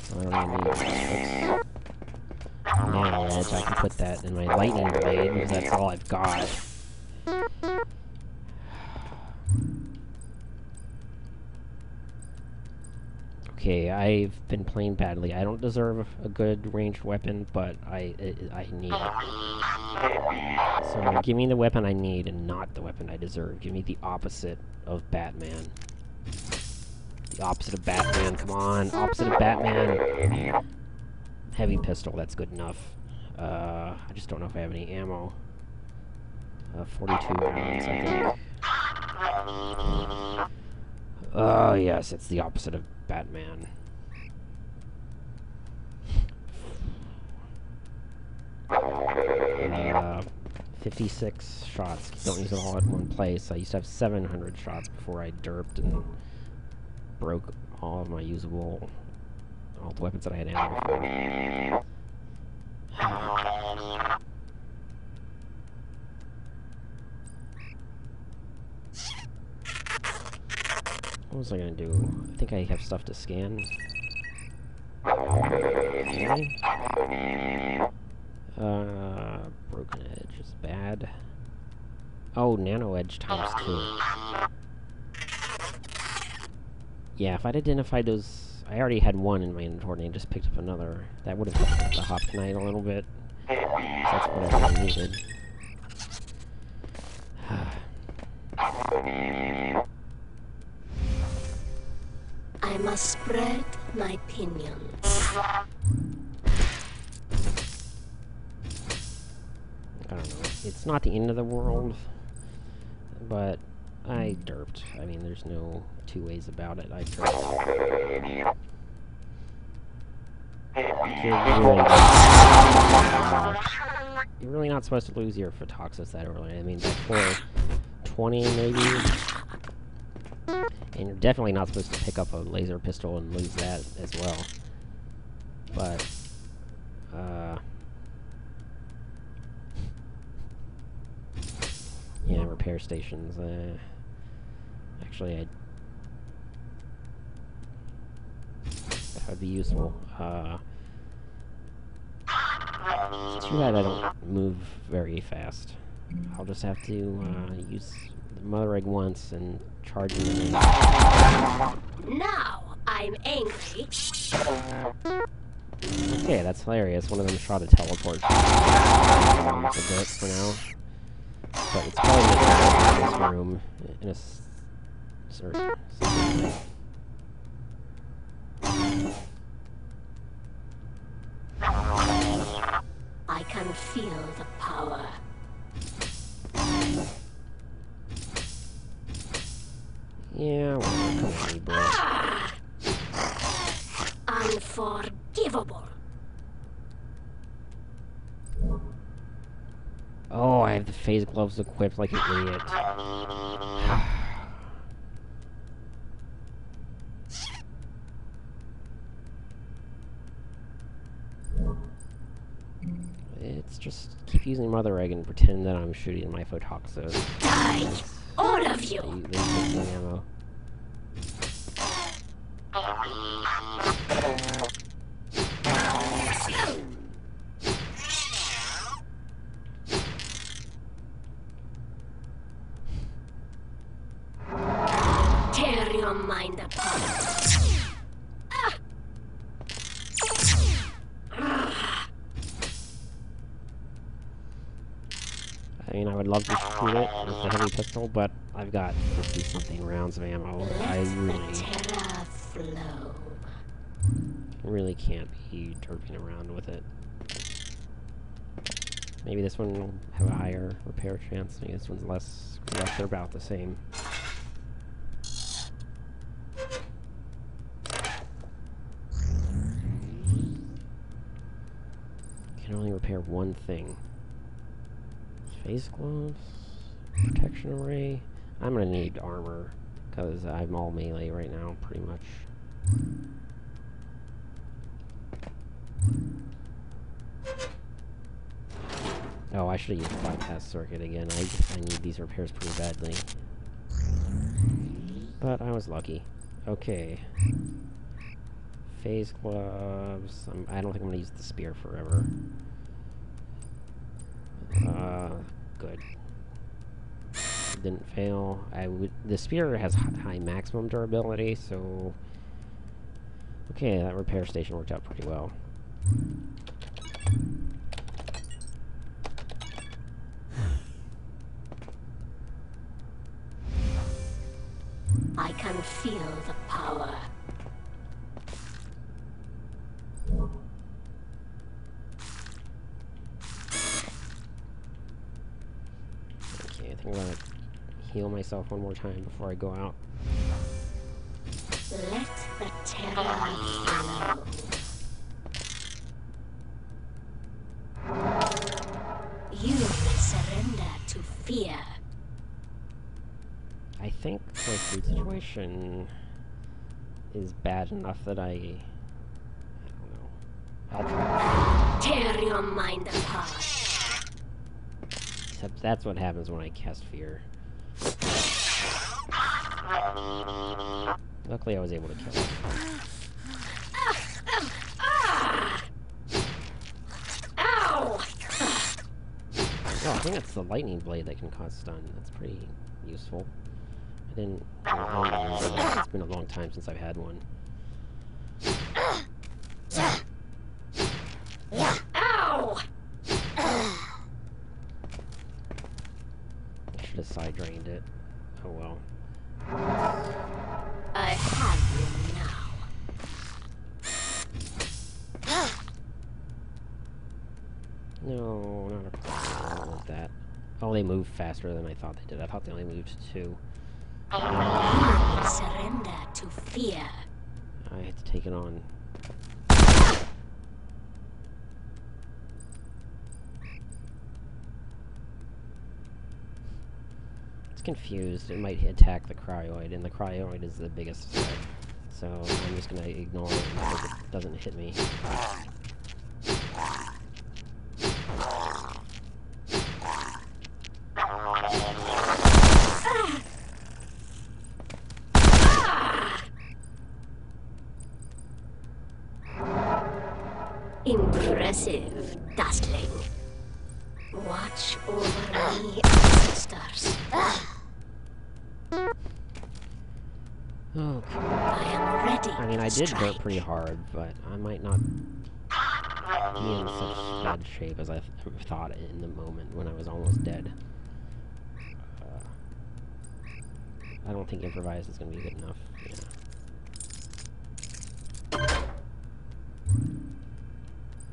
So I don't even need this. Nano edge. I can put that in my lightning blade because that's all I've got. Okay, I've been playing badly. I don't deserve a good ranged weapon, but I need it. So give me the weapon I need and not the weapon I deserve. Give me the opposite of Batman. The opposite of Batman, come on. Opposite of Batman. Heavy pistol, that's good enough. I just don't know if I have any ammo. 42 rounds, I think. Oh, yes, it's the opposite of Batman. 56 shots. Don't use it all at one place. I used to have 700 shots before I derped and broke all of my usable, all the weapons that I had ammo for. What was I gonna do? I think I have stuff to scan. Okay. Broken edge is bad. Oh, nano edge ×2. Yeah, if I'd identified those... I already had one in my inventory and just picked up another. That would have helped the Hopkinite a little bit. That's what I really needed. I must spread my pinions. I don't know. It's not the end of the world, but I derped. I mean, there's no two ways about it. I derped. You're really not supposed to lose your Photoxis that early. I mean, before 20 maybe. And you're definitely not supposed to pick up a laser pistol and lose that as well. But, yeah, repair stations. Actually, that would be useful. It's too bad I don't move very fast. I'll just have to use the mother egg once and charge in the main. Now I'm angry. Okay, that's hilarious. One of them shot a teleport. It's a bit for now. But it's probably in this room in a certain way. I can feel the power. Yeah, well, come on, bro. Unforgivable. Oh, I have the phase gloves equipped like an idiot. It's just keep using Mother Egg and pretend that I'm shooting my Photoxis. Die, all of you. They use the ammo. Tear your mind apart. I mean, I would love to shoot it with the heavy pistol, but I've got 50-something rounds of ammo. I really can't be derping around with it. Maybe this one will have a higher repair chance. Maybe this one's less. They're about the same. Can only repair one thing. Face gloves, protection array. I'm gonna need armor because I'm all melee right now, pretty much. Oh, I should have used the bypass circuit again. I need these repairs pretty badly. But I was lucky. Okay. Phase gloves. I don't think I'm gonna use the spear forever. Good. Didn't fail. The spear has high maximum durability, so... Okay, that repair station worked out pretty well. I can feel the power. Okay, I think I'm gonna heal myself one more time before I go out. Let the terror flow. You may surrender to fear. I think my food situation is bad enough that I don't know. I'll try. Tear your mind apart. Except that's what happens when I cast fear. Luckily I was able to kill it. Ow! Oh, I think that's the lightning blade that can cause stun. That's pretty useful. I didn't remember that. It's been a long time since I've had one. Ow! I should have side drained it. Oh well. I have you now. No, not a problem with that. Oh, they move faster than I thought they did. I thought they only moved 2. You surrender to fear. I had to take it on. It's confused. It might attack the cryoid, and the cryoid is the biggest threat. So I'm just gonna ignore it because it doesn't hit me. Impressive, Dustling. Watch over me, ancestors. Okay. I am ready. I mean, I to did strike. dirt pretty hard, but I might not be in such bad shape as I thought in the moment when I was almost dead. I don't think improvised is going to be good enough.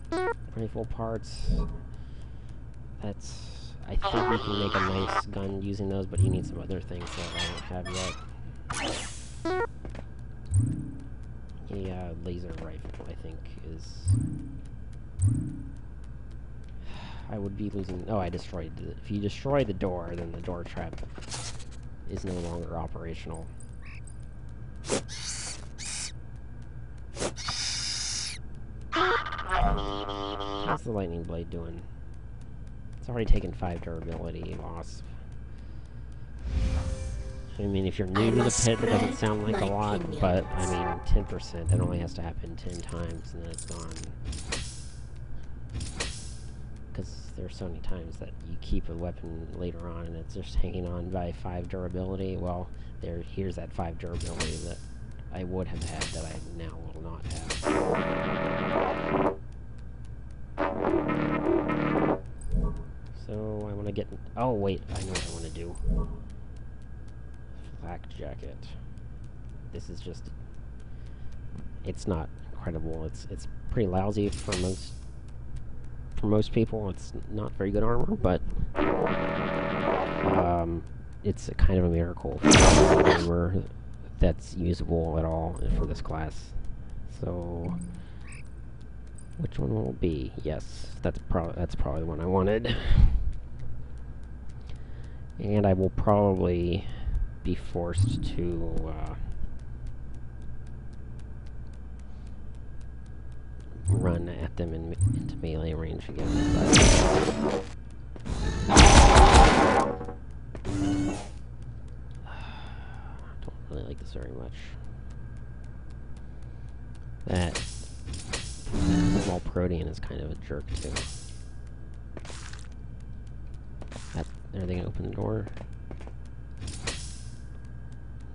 Yeah. 24 parts. That's... I think you can make a nice gun using those, but you need some other things that I don't have yet. Laser rifle, I think, is... I would be losing... Oh, I destroyed the... If you destroy the door, then the door trap is no longer operational. How's the lightning blade doing? It's already taken 5 durability loss. I mean, if you're new to the pit, it doesn't sound like a lot, but, I mean, 10%, it only has to happen 10 times, and then it's gone. Because there's so many times that you keep a weapon later on, and it's just hanging on by 5 durability. Well, here's that 5 durability that I would have had that I now will not have. So, I want to get... Oh, wait, I know what I want to do. Flak jacket. This is just... It's not incredible. It's pretty lousy for most people. It's not very good armor, but it's a kind of a miracle for armor that's usable at all for this class. So, which one will it be? Yes, that's probably the one I wanted. And I will probably be forced to run at them into melee range again. I don't really like this very much. That small protean is kind of a jerk too. Are they gonna open the door?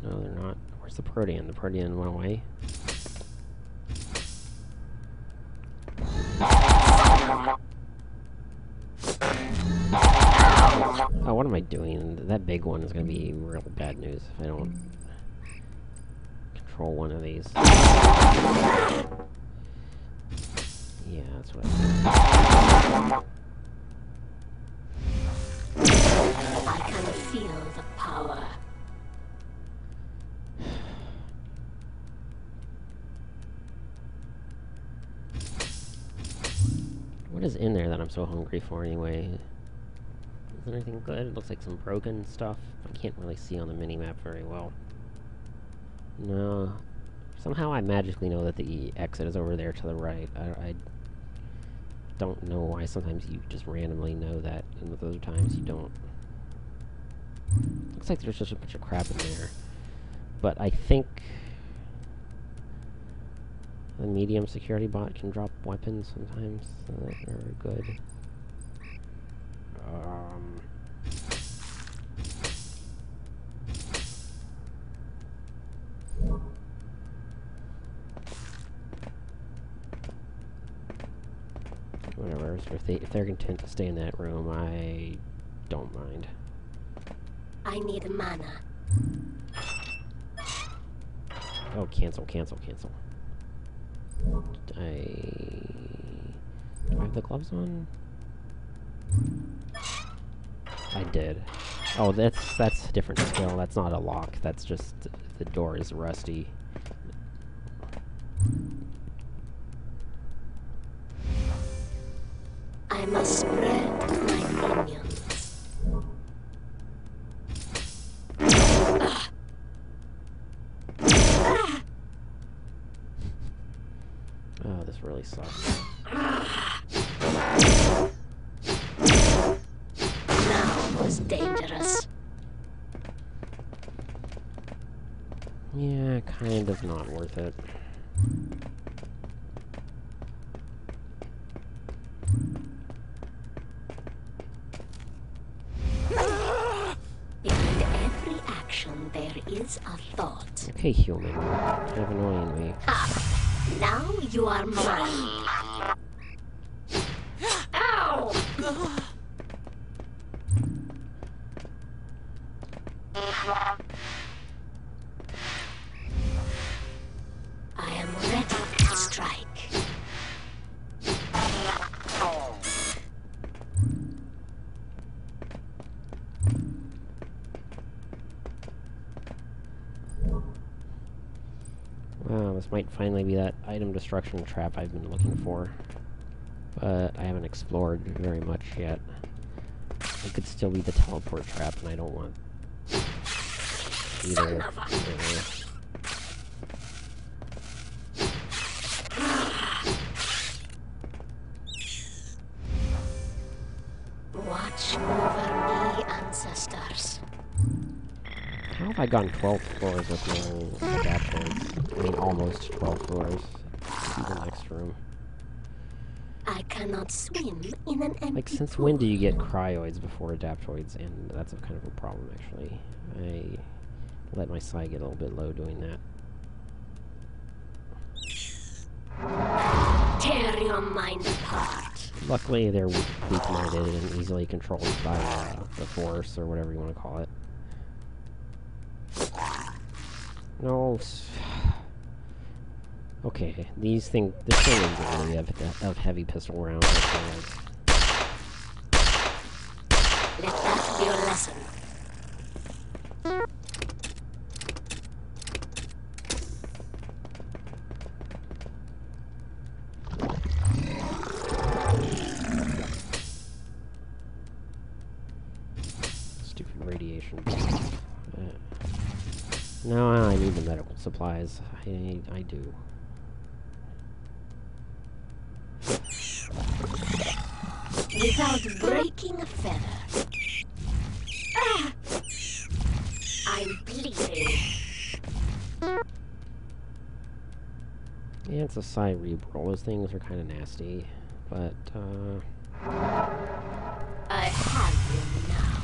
No, they're not. Where's the protean? The protean went away. Oh, what am I doing? That big one is going to be real bad news if I don't control one of these. Yeah, that's what I can feel the power. What is in there that I'm so hungry for anyway? Is there anything good? It looks like some broken stuff. I can't really see on the mini-map very well. No. Somehow I magically know that the exit is over there to the right. I don't know why sometimes you just randomly know that, and with other times you don't. Looks like there's just a bunch of crap in there. But I think the medium security bot can drop weapons sometimes that are good. Whatever. So if they're content to stay in that room, I don't mind. I need mana. Oh, cancel. Do I have the gloves on? I did. Oh, that's a different skill. That's not a lock. That's just the door is rusty. I must spread my minions. Oh, this really sucks. Now was dangerous. Yeah, kind of not worth it. Behind every action there is a thought. Okay, human, you're kind of annoying me. Now you are mine. Ow! I am ready to strike. Wow, this might finally be that item destruction trap I've been looking for. But I haven't explored very much yet. It could still be the teleport trap, and I don't want either. Watch over me, ancestors. How have I gone 12 floors with no adapters? I mean, almost 12 floors. See the next room. I cannot swim in an empty Like, since pool. when do you get cryoids before adaptoids? And that's a kind of a problem, actually. I let my psi get a little bit low doing that. Tear your mind apart. Luckily, they're weak-minded and easily controlled by the Force, or whatever you want to call it. No. Okay, this thing is really of heavy pistol rounds. Let that be your lesson. Stupid radiation. No, I need the medical supplies. I do. Without breaking a feather. Ah! I'm bleeding. Yeah, it's a psi reroll. Those things are kind of nasty, but I have you now.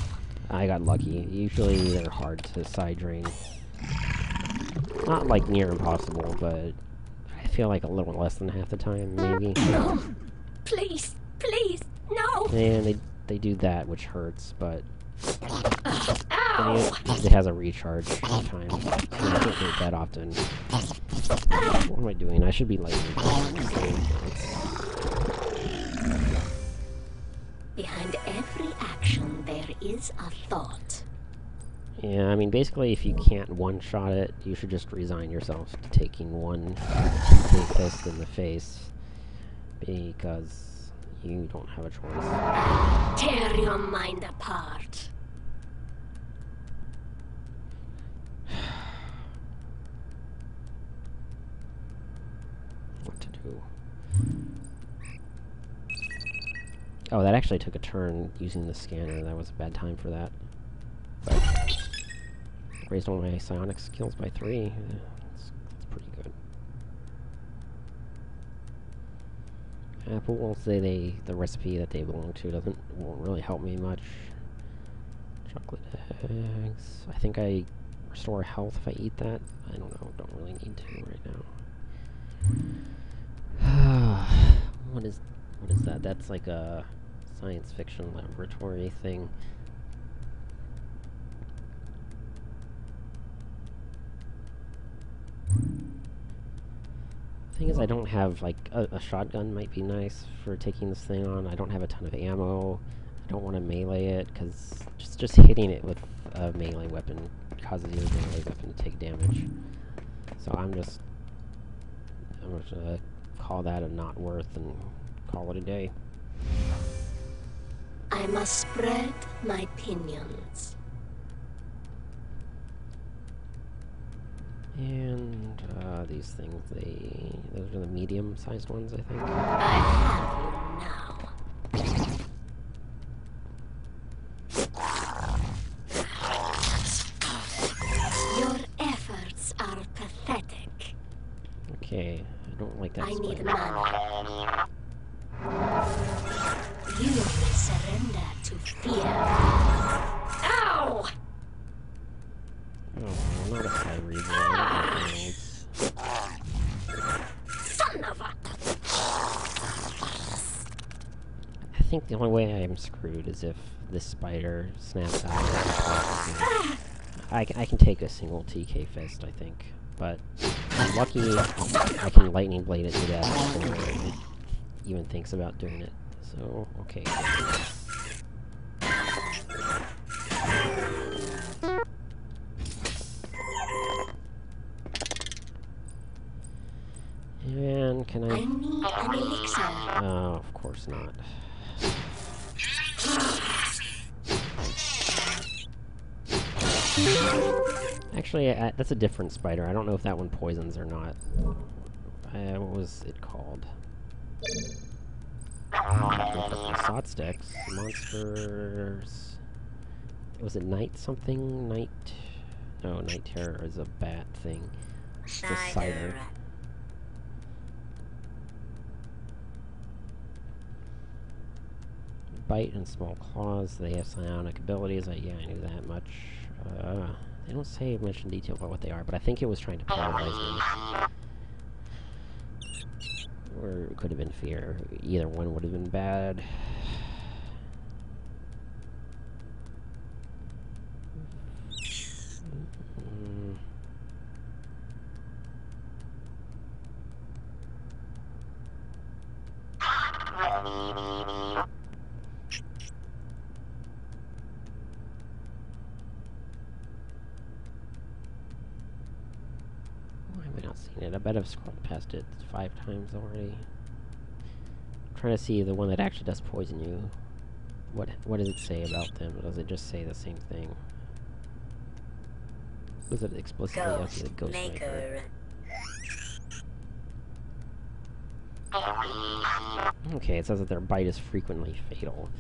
I got lucky. Usually they're hard to psi drain. Not like near impossible, but I feel like a little less than half the time, maybe. No! Please, please, no! And they do that, which hurts, but Ow! it has a recharge time. So I don't do it that often. What am I doing? I should be lightning. Behind every action there is a thought. Yeah, I mean, basically, if you can't one-shot it, you should just resign yourself to taking one big fist in the face, because you don't have a choice. Tear your mind apart. What to do? Oh, that actually took a turn using the scanner. That was a bad time for that. But raised all my psionic skills by 3. That's pretty good. Apple will say the recipe that they belong to won't really help me much. Chocolate eggs. I think I restore health if I eat that. I don't know. Don't really need to right now. What is that? That's like a science fiction laboratory thing. Thing is, I don't have, like, a shotgun might be nice for taking this thing on. I don't have a ton of ammo. I don't want to melee it, because just hitting it with a melee weapon causes your melee weapon to take damage. So I'm just gonna call that a not worth and call it a day. I must spread my pinions. And these things, those are the medium-sized ones, I think. I have you now. Your efforts are pathetic. Okay, I don't like that I need spider. money. You will surrender to fear. Ow! Oh, not a cyber evil. Son of a... I think the only way I am screwed is if this spider snaps out of the I can take a single TK fist, I think. But I'm lucky I can lightning blade it to death before it even thinks about doing it. So, okay. And can I need an elixir. Oh, of course not. Actually, that's a different spider. I don't know if that one poisons or not. What was it called? Sot sticks. Monsters. Was it night something? Night... No, night terror is a bat thing. It's a cider. Bite and small claws. They have psionic abilities. Yeah, I knew that much. They don't say much in detail about what they are, but I think it was trying to paralyze me. Or it could have been fear. Either one would have been bad. Why am I not seeing it? I bet I've scrolled past it 5 times already. I'm trying to see the one that actually does poison you. What does it say about them? Does it just say the same thing? Was it explicitly up to the Ghost Maker? Okay, it says that their bite is frequently fatal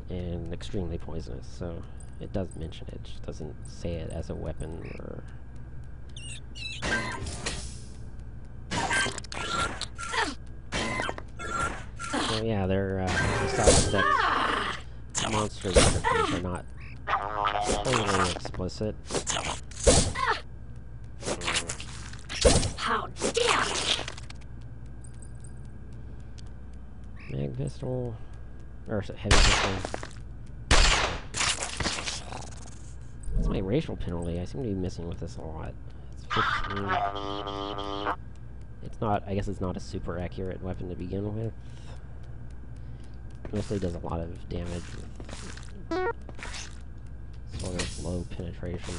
and extremely poisonous, so it does mention it. It just doesn't say it as a weapon or... So yeah, they're side monster descriptions are not totally explicit. How dare you! Mag pistol, or heavy pistol. What's my racial penalty? I seem to be missing with this a lot. It's 15. It's not, I guess it's not a super accurate weapon to begin with. Mostly does a lot of damage with sort of low penetration.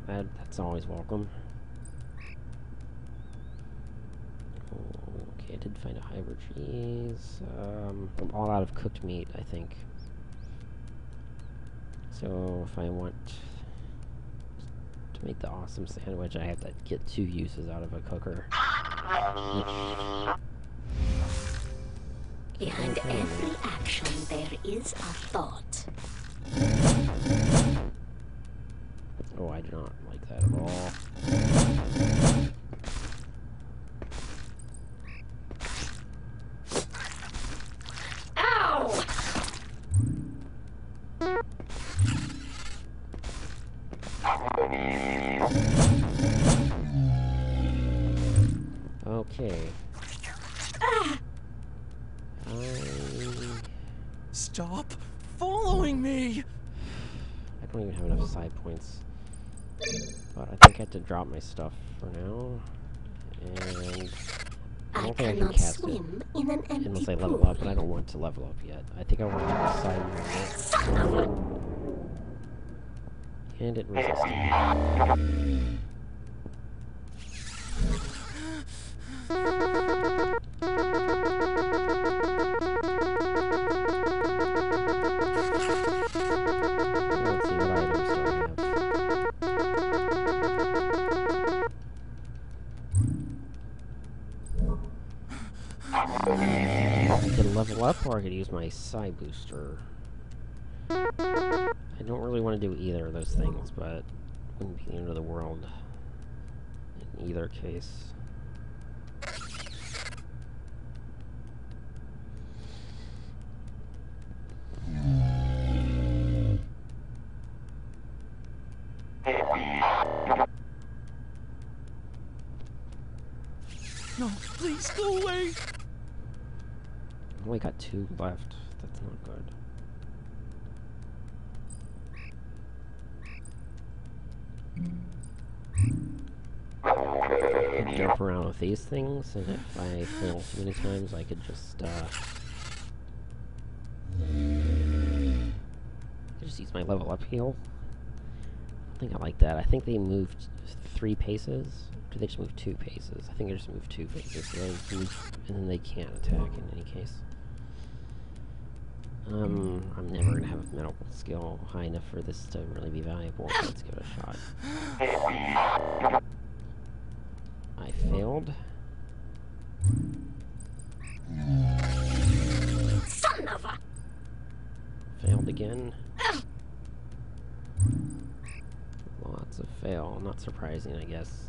That's always welcome. Okay, I did find a hybrid cheese. I'm all out of cooked meat, I think. So if I want to make the awesome sandwich, I have to get 2 uses out of a cooker. Behind every action there is a thought. Oh, I do not like that at all. Ow! Okay. Stop following me! I don't even have enough side points. But I think I have to drop my stuff for now. And I I don't think I can cannot cast it swim in an empty unless I level pool. up, but I don't want to level up yet. I think I want to try side movement. And it resisted. Let's see what items do I have. I could level up, or I could use my psi booster. I don't really want to do either of those things, but it wouldn't be the end of the world in either case. No, please go away. I only got 2 left. That's not good. I could jump around with these things, and if I fail too many times, I could just use my level up heal. I don't think I like that. I think they moved 3 paces. Or did they just move 2 paces? I think they just moved 2 paces. So they move, and then they can't attack in any case. I'm never gonna have a medical skill high enough for this to really be valuable. So let's give it a shot. I failed. Son of a... Failed again. Lots of fail. Not surprising, I guess.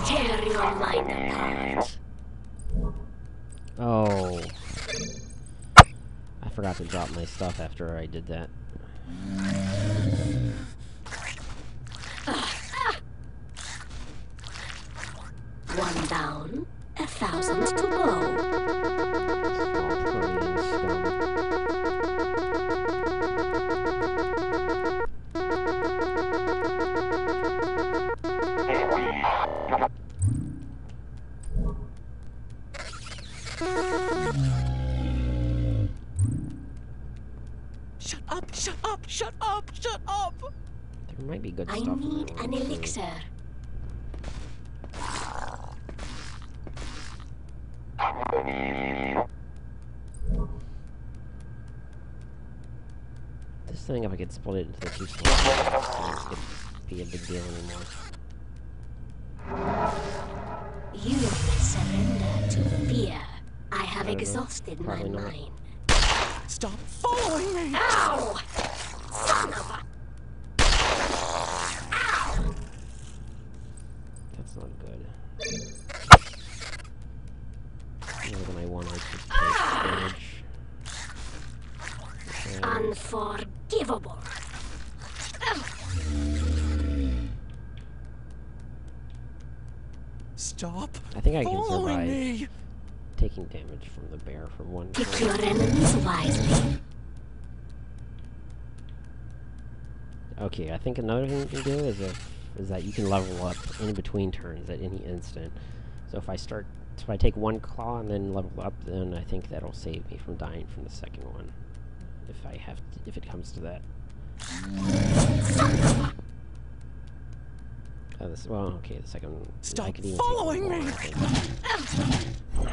Tear your mind apart. Oh. I forgot to drop my stuff after I did that. One down, 1,000 to go. Shut up, shut up, shut up, shut up! There might be good I stuff in need there, an too. elixir. This thing, if I could split it into the 2 slots, it would be a big deal anymore. You surrender to fear. I have I don't know. exhausted my Probably not. mind. Stop following me! Ow! Son of a... Ow! That's not good. More than I want, I could take damage. And Unforgivable. Stop I think I can following survive me! taking damage from the bear for 1 Pick turn. your enemies wisely. Okay, I think another thing you can do is that you can level up in between turns at any instant. So if I take 1 claw and then level up, then I think that'll save me from dying from the second one. If it comes to that. Well, okay, the second one. I Stop could even following take 1 me! more,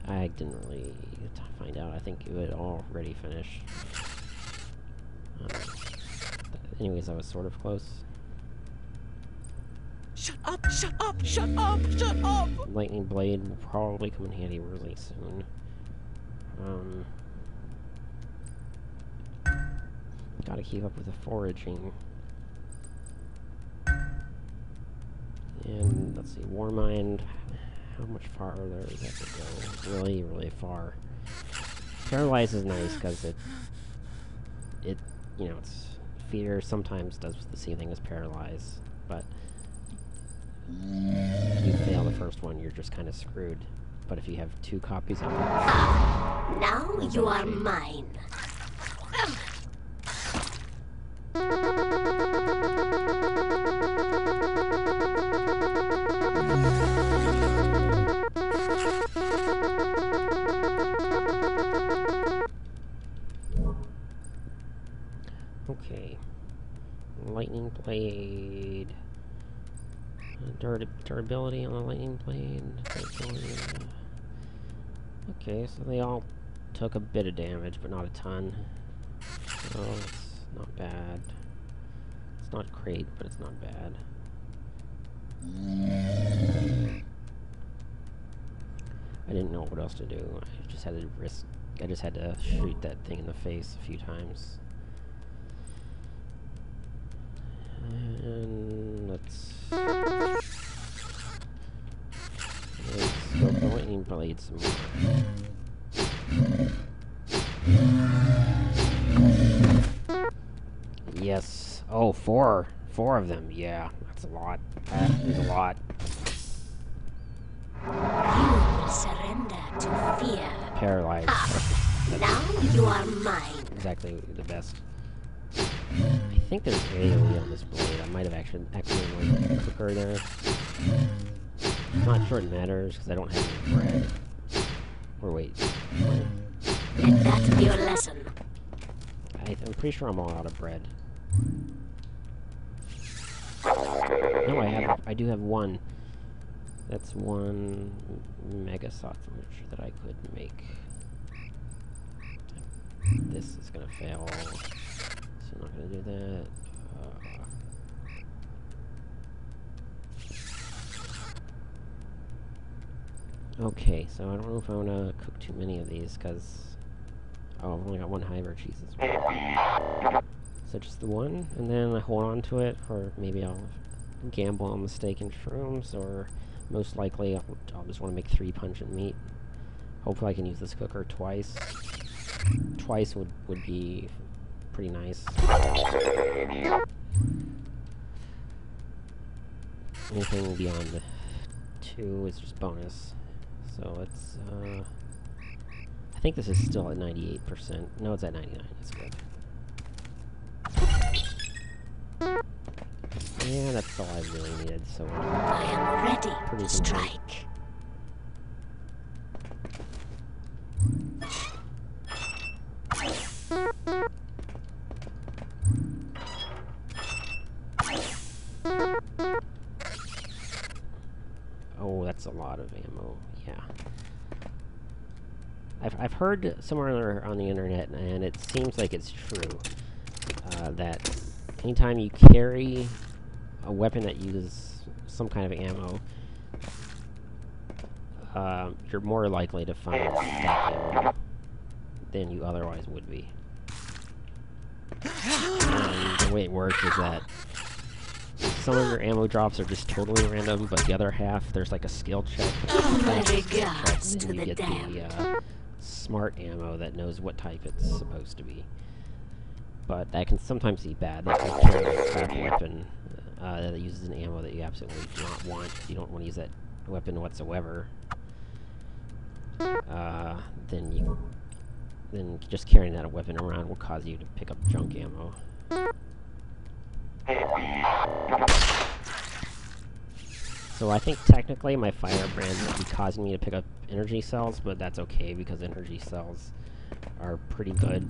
I didn't really find out. I think it would already finish. Anyways, I was sort of close. Shut up, shut up, shut up, shut up! Lightning Blade will probably come in handy really soon. Gotta keep up with the foraging. And let's see, Warmind. How much farther does that have to go? Really, really far. Paralyze is nice because it, you know, it's fear sometimes does the same thing as paralyze, but if you fail the first one, you're just kind of screwed. But if you have 2 copies of it, Now you are mine. Okay. Lightning blade. Durability on the lightning blade. Okay, so they all took a bit of damage, but not a ton. So it's not bad. It's not great, but it's not bad. I didn't know what else to do. I just had to risk. I just had to shoot that thing in the face a few times. And let's go with the lightning blade some more. Yes. Oh, four of them. Yeah, that's a lot. That is a lot. You surrender to fear. Paralyzed. Now you are mine. Exactly the best. I think there's AoE on this blade. I might have actually accidentally cooker there. I'm not sure it matters because I don't have any bread. Or wait. Let that be your lesson. I'm pretty sure I'm all out of bread. No, I do have one. That's one mega sausage that I could make. This is gonna fail. So I'm not gonna do that. Okay, so I don't know if I want to cook too many of these, because... Oh, I've only got one Hyber cheese as well. So just the one, and then I hold on to it, or maybe I'll gamble on the steak and shrooms, or most likely I'll just want to make 3 pungent meat. Hopefully I can use this cooker twice. Twice would be pretty nice. Anything beyond the 2 is just bonus. So it's, I think this is still at 98%. No, it's at 99. That's good. Yeah, that's all I really needed, so... I am ready to strike. Oh, that's a lot of ammo. Yeah. I've heard somewhere on the internet, and it seems like it's true, that anytime you carry a weapon that uses some kind of ammo, you're more likely to find that ammo than you otherwise would be. And the way it works is that some of your ammo drops are just totally random, but the other half, there's like a skill check. My regards to And you the get damned. the smart ammo that knows what type it's supposed to be. But that can sometimes be bad. That can carry a crap weapon that uses an ammo that you absolutely do not want. You don't want to use that weapon whatsoever. Then just carrying that weapon around will cause you to pick up junk ammo. So I think technically my firebrand would be causing me to pick up energy cells, but that's okay because energy cells are pretty good.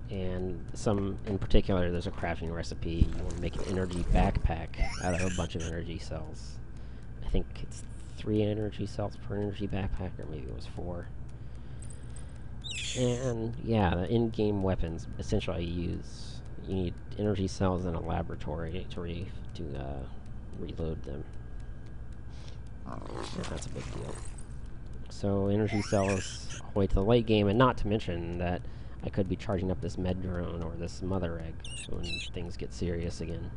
And some, in particular, there's a crafting recipe. You want to make an energy backpack out of a bunch of energy cells. I think it's 3 energy cells per energy backpack, or maybe it was 4. And yeah, the in-game weapons essentially you need energy cells in a laboratory to reload them. Yeah, that's a big deal. So energy cells all the way to the late game, and not to mention that I could be charging up this med drone or this mother egg when things get serious again.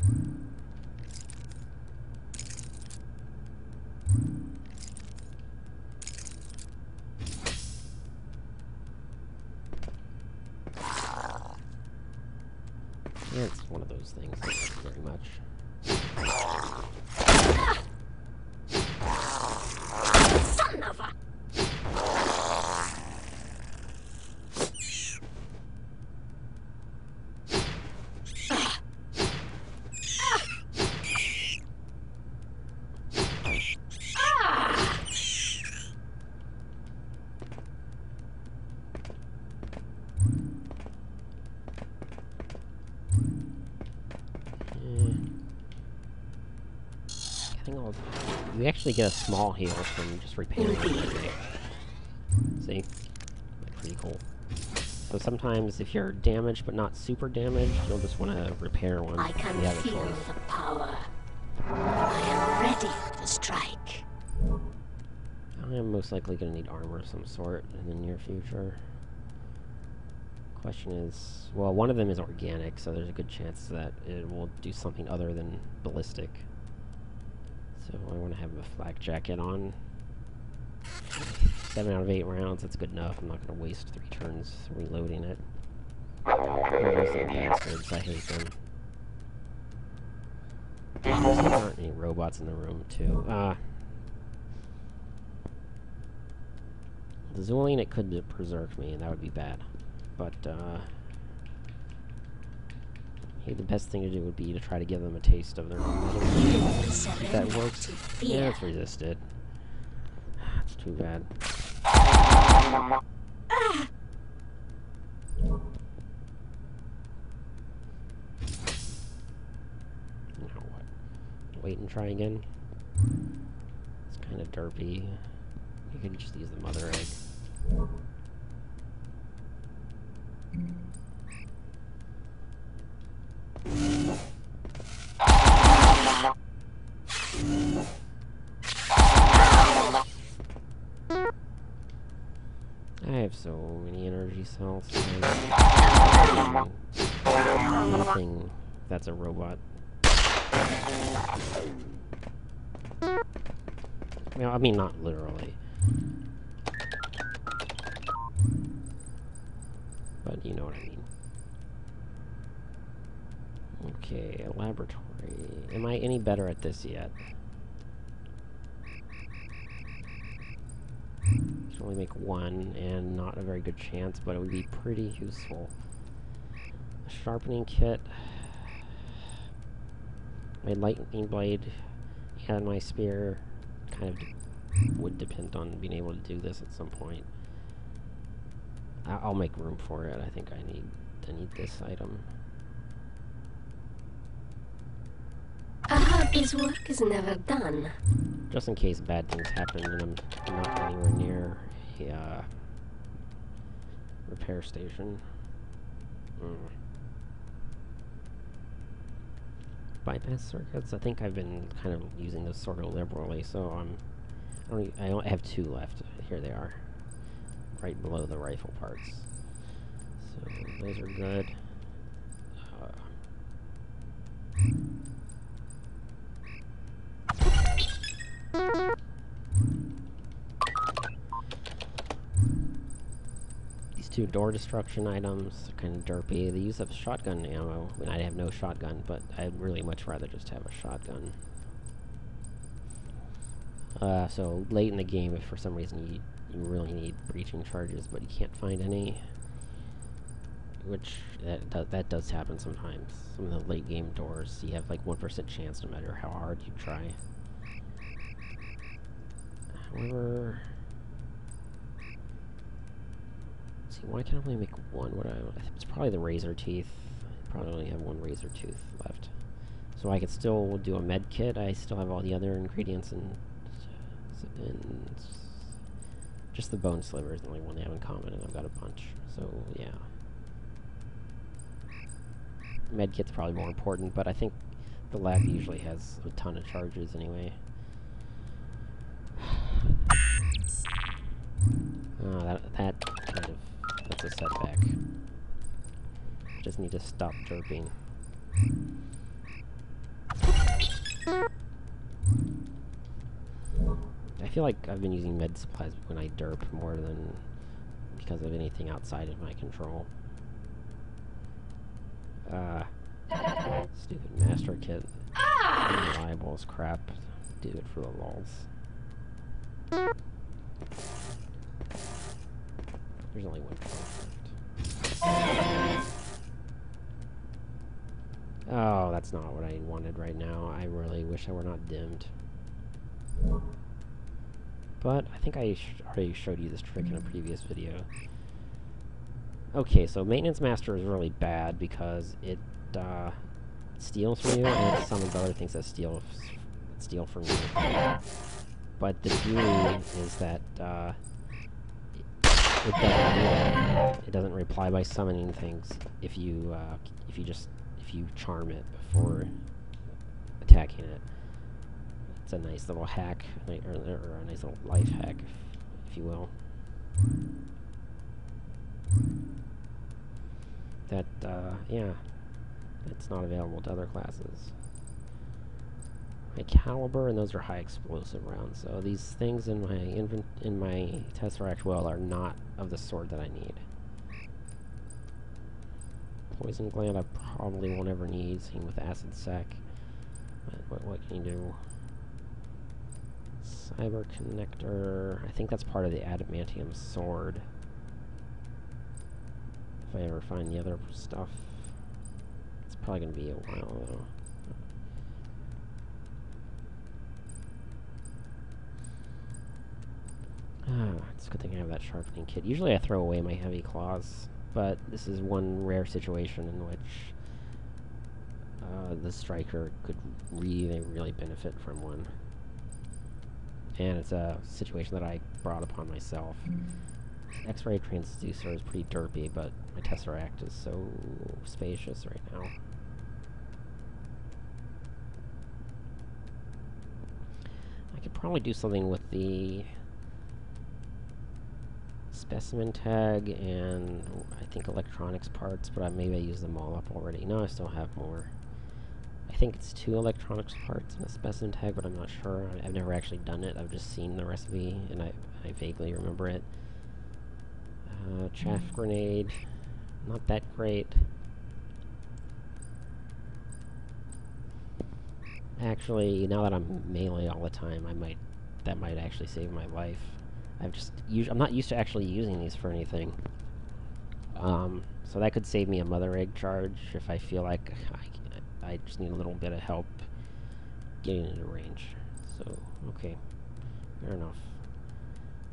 Yeah, it's one of those things. I don't very much. Son of a... think you actually get a small heal from just repairing everything. See? Like, pretty cool. So sometimes if you're damaged but not super damaged, you'll just want to repair one. I can feel the power. I am ready to strike. I am most likely going to need armor of some sort in the near future. Question is, well, one of them is organic, so there's a good chance that it will do something other than ballistic. So I want to have a flak jacket on. 7 out of 8 rounds, that's good enough. I'm not going to waste 3 turns reloading it. Those little bastards, I hate them. There aren't any robots in the room, too. The Zulian, it could berserk me, and that would be bad. But, hey, the best thing to do would be to try to give them a taste of their own medicine. If that works, yeah, it's resisted. That's too bad. Now what? Wait and try again? It's kind of derpy. You could just use the mother egg. I have so many energy cells. Nothing that's a robot. Well, I mean, not literally. But you know what I mean. Okay, a laboratory. Am I any better at this yet? I can only make 1, and not a very good chance, but it would be pretty useful. A sharpening kit. My lightning blade and my spear kind of would depend on being able to do this at some point. I'll make room for it. I think I need this item. A hard day's work is never done. Just in case bad things happen and I'm not anywhere near a repair station. Bypass circuits. I think I've been kind of using those sort of liberally, so I don't have 2 left. Here they are, right below the rifle parts. So those are good. These 2 door destruction items are kind of derpy. The use of shotgun ammo. I mean, I have no shotgun, but I'd really much rather just have a shotgun. So late in the game, if for some reason you really need breaching charges, but you can't find any, which that does happen sometimes. Some of the late game doors, you have like 1% chance no matter how hard you try. However, let's see, why can I only make 1? It's probably the razor teeth. I probably only have 1 razor tooth left. So I could still do a med kit. I still have all the other ingredients, and just the bone sliver is the only one they have in common, and I've got a bunch. So yeah, med kit's probably more important, but I think the lab usually has a ton of charges anyway. That kind of, that's a setback. Just need to stop derping. I feel like I've been using med supplies when I derp more than because of anything outside of my control. Stupid master kit. Unreliable as crap. Do it for the lols. There's only 1 left. Oh, that's not what I wanted right now. I really wish I were not dimmed. But I think I already showed you this trick in a previous video. Okay, so Maintenance Master is really bad because it steals from you, and some of the other things that steal steal from you. But the beauty is that it doesn't do that. It doesn't reply by summoning things if you charm it before attacking it. It's a nice little hack, or a nice little life hack, if you will. That, yeah, it's not available to other classes. My caliber, and those are high explosive rounds. So these things in my Tesseract well are not of the sort that I need. Poison gland I probably won't ever need. Same with acid sac. But what can you do? Cyber connector. I think that's part of the adamantium sword. If I ever find the other stuff, it's probably gonna be a while though. It's a good thing I have that sharpening kit. Usually I throw away my heavy claws, but this is one rare situation in which the striker could really benefit from one. And it's a situation that I brought upon myself. X-ray transducer is pretty derpy, but my Tesseract is so spacious right now. I could probably do something with the specimen tag and I think electronics parts, but maybe I used them all up already. No, I still have more. I think it's 2 electronics parts and a specimen tag, but I'm not sure. I've never actually done it. I've just seen the recipe and I vaguely remember it. Chaff grenade, not that great. Actually, now that I'm melee all the time, that might actually save my life. I'm not used to actually using these for anything. So that could save me a mother egg charge if I feel like I just need a little bit of help getting into range. So, okay, fair enough.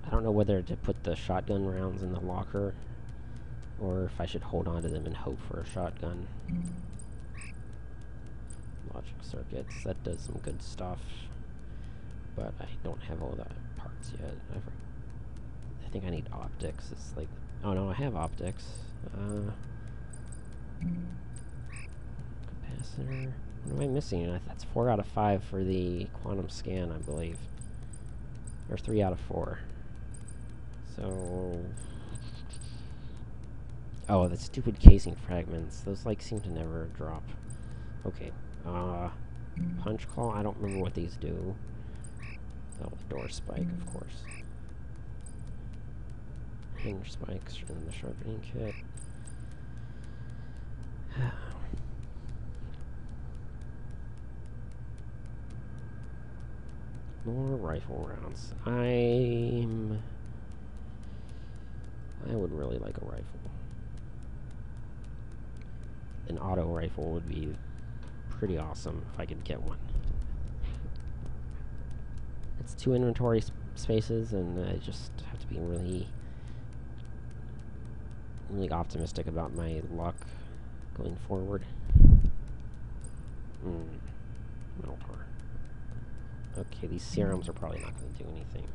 I don't know whether to put the shotgun rounds in the locker or if I should hold on to them and hope for a shotgun. Logic circuits, that does some good stuff, but I don't have all the parts yet. I think I need optics. It's like, oh no, I have optics. Capacitor. What am I missing? That's 4 out of 5 for the quantum scan, I believe. Or 3 out of 4. So... oh, the stupid casing fragments. Those, like, seem to never drop. Okay. Punch claw. I don't remember what these do. Oh, door spike, of course. Hinge spikes from the sharpening kit. More rifle rounds. I would really like a rifle. An auto rifle would be pretty awesome if I could get one. It's 2 inventory spaces, and I just have to be really optimistic about my luck going forward. Minotaur. Okay, these serums are probably not going to do anything.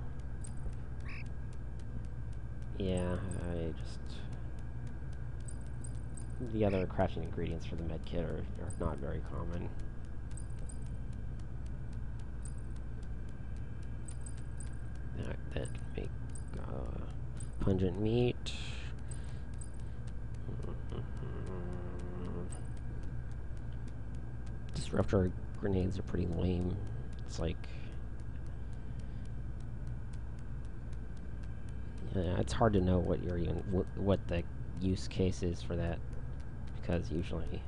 Yeah, the other crafting ingredients for the medkit are not very common. That can make pungent meat. Disruptor grenades are pretty lame. It's like... yeah, it's hard to know what you're even... what the use case is for that, because usually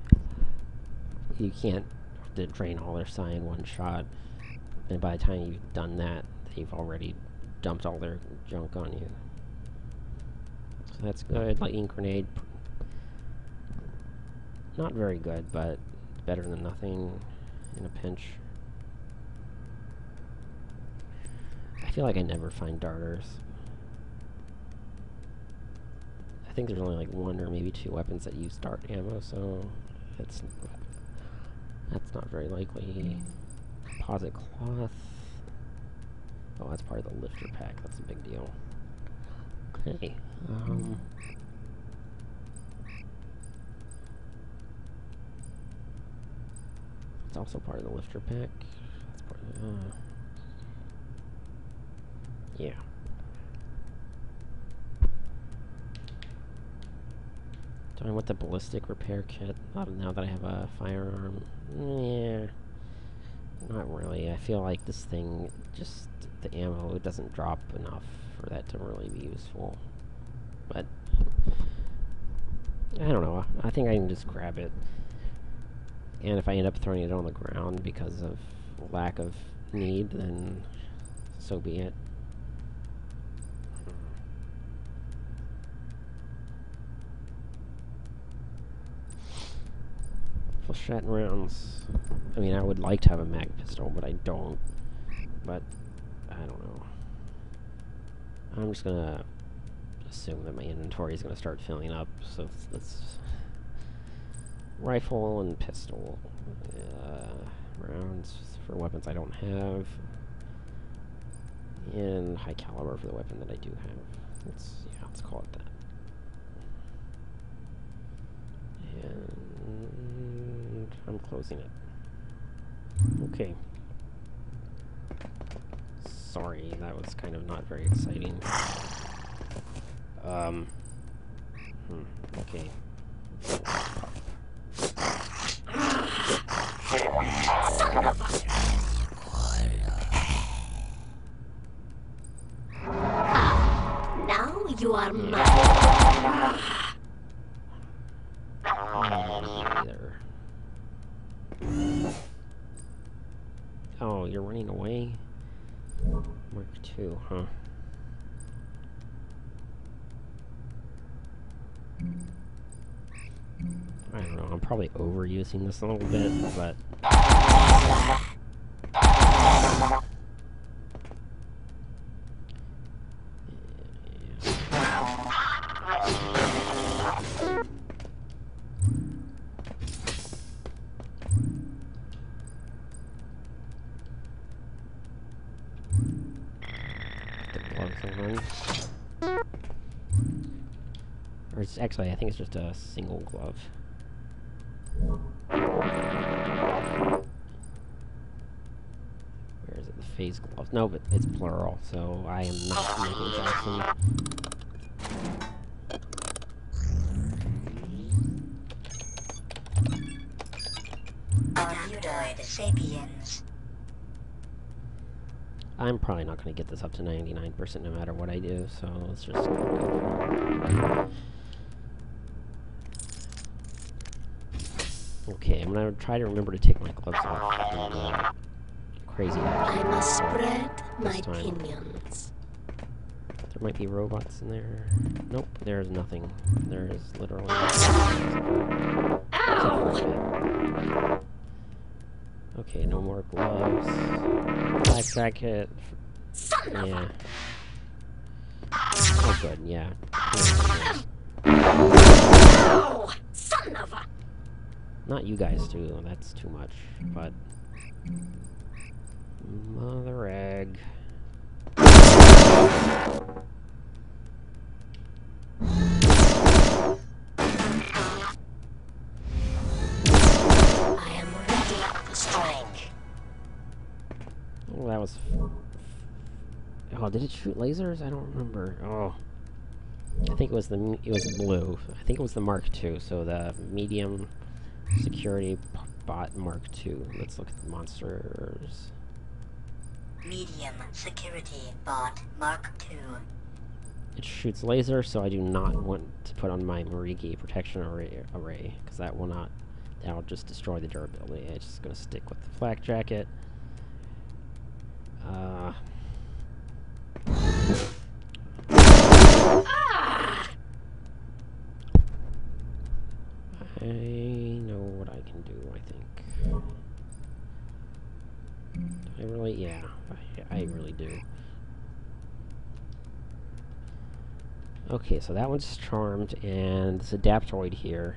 you can't drain all their psi in one shot, and by the time you've done that, they've already dumped all their junk on you. So that's good. Lightning grenade, not very good, but better than nothing in a pinch. I feel like I never find darters. I think there's only like 1 or maybe 2 weapons that use dart ammo, so that's not very likely. Composite cloth. Oh, that's part of the lifter pack. That's a big deal. Okay. It's also part of the lifter pack. That's part of, yeah. Do I want the ballistic repair kit? Not now that I have a firearm. Yeah. Not really. I feel like this thing, just the ammo, it doesn't drop enough for that to really be useful. But I don't know. I think I can just grab it. And if I end up throwing it on the ground because of lack of need, then so be it. Flechette rounds. I mean, I would like to have a mag pistol, but I don't. But I don't know. I'm just gonna assume that my inventory is gonna start filling up. So let's rifle and pistol rounds for weapons I don't have, and high caliber for the weapon that I do have. Let's call it that. And I'm closing it. Okay. Sorry, that was kind of not very exciting. Okay. Now you are mine. Either. Oh, you're running away? Mark II, huh? I don't know, I'm probably overusing this a little bit, but... Or it's actually, I think it's just a single glove. Where is it? The phase glove. No, but it's plural, so I am not Michael Jackson. Unmutoid sapiens. I'm probably not going to get this up to 99% no matter what I do, so let's just go for it. Okay, I'm going to try to remember to take my gloves off and crazy action. I must spread my time. pinions. There might be robots in there. Nope, there's nothing. There is literally nothing. Ow! Okay, no more gloves. Black jacket. Yeah. Oh, good, yeah. Ow! Son of a... Not you guys too, that's too much, but... Mother egg. Oh, that was... Oh, did it shoot lasers? I don't remember. Oh. I think it was it was blue. I think it was the Mark II, so the medium security bot Mark II. Let's look at the monsters. Medium security bot Mark II. It shoots laser, so I do not want to put on my Mariki protection array, because that will not... That'll just destroy the durability. I'm just going to stick with the flak jacket. I know what I can do, I think. I really, yeah, I really do. Okay, so that one's charmed, and this adaptoid here.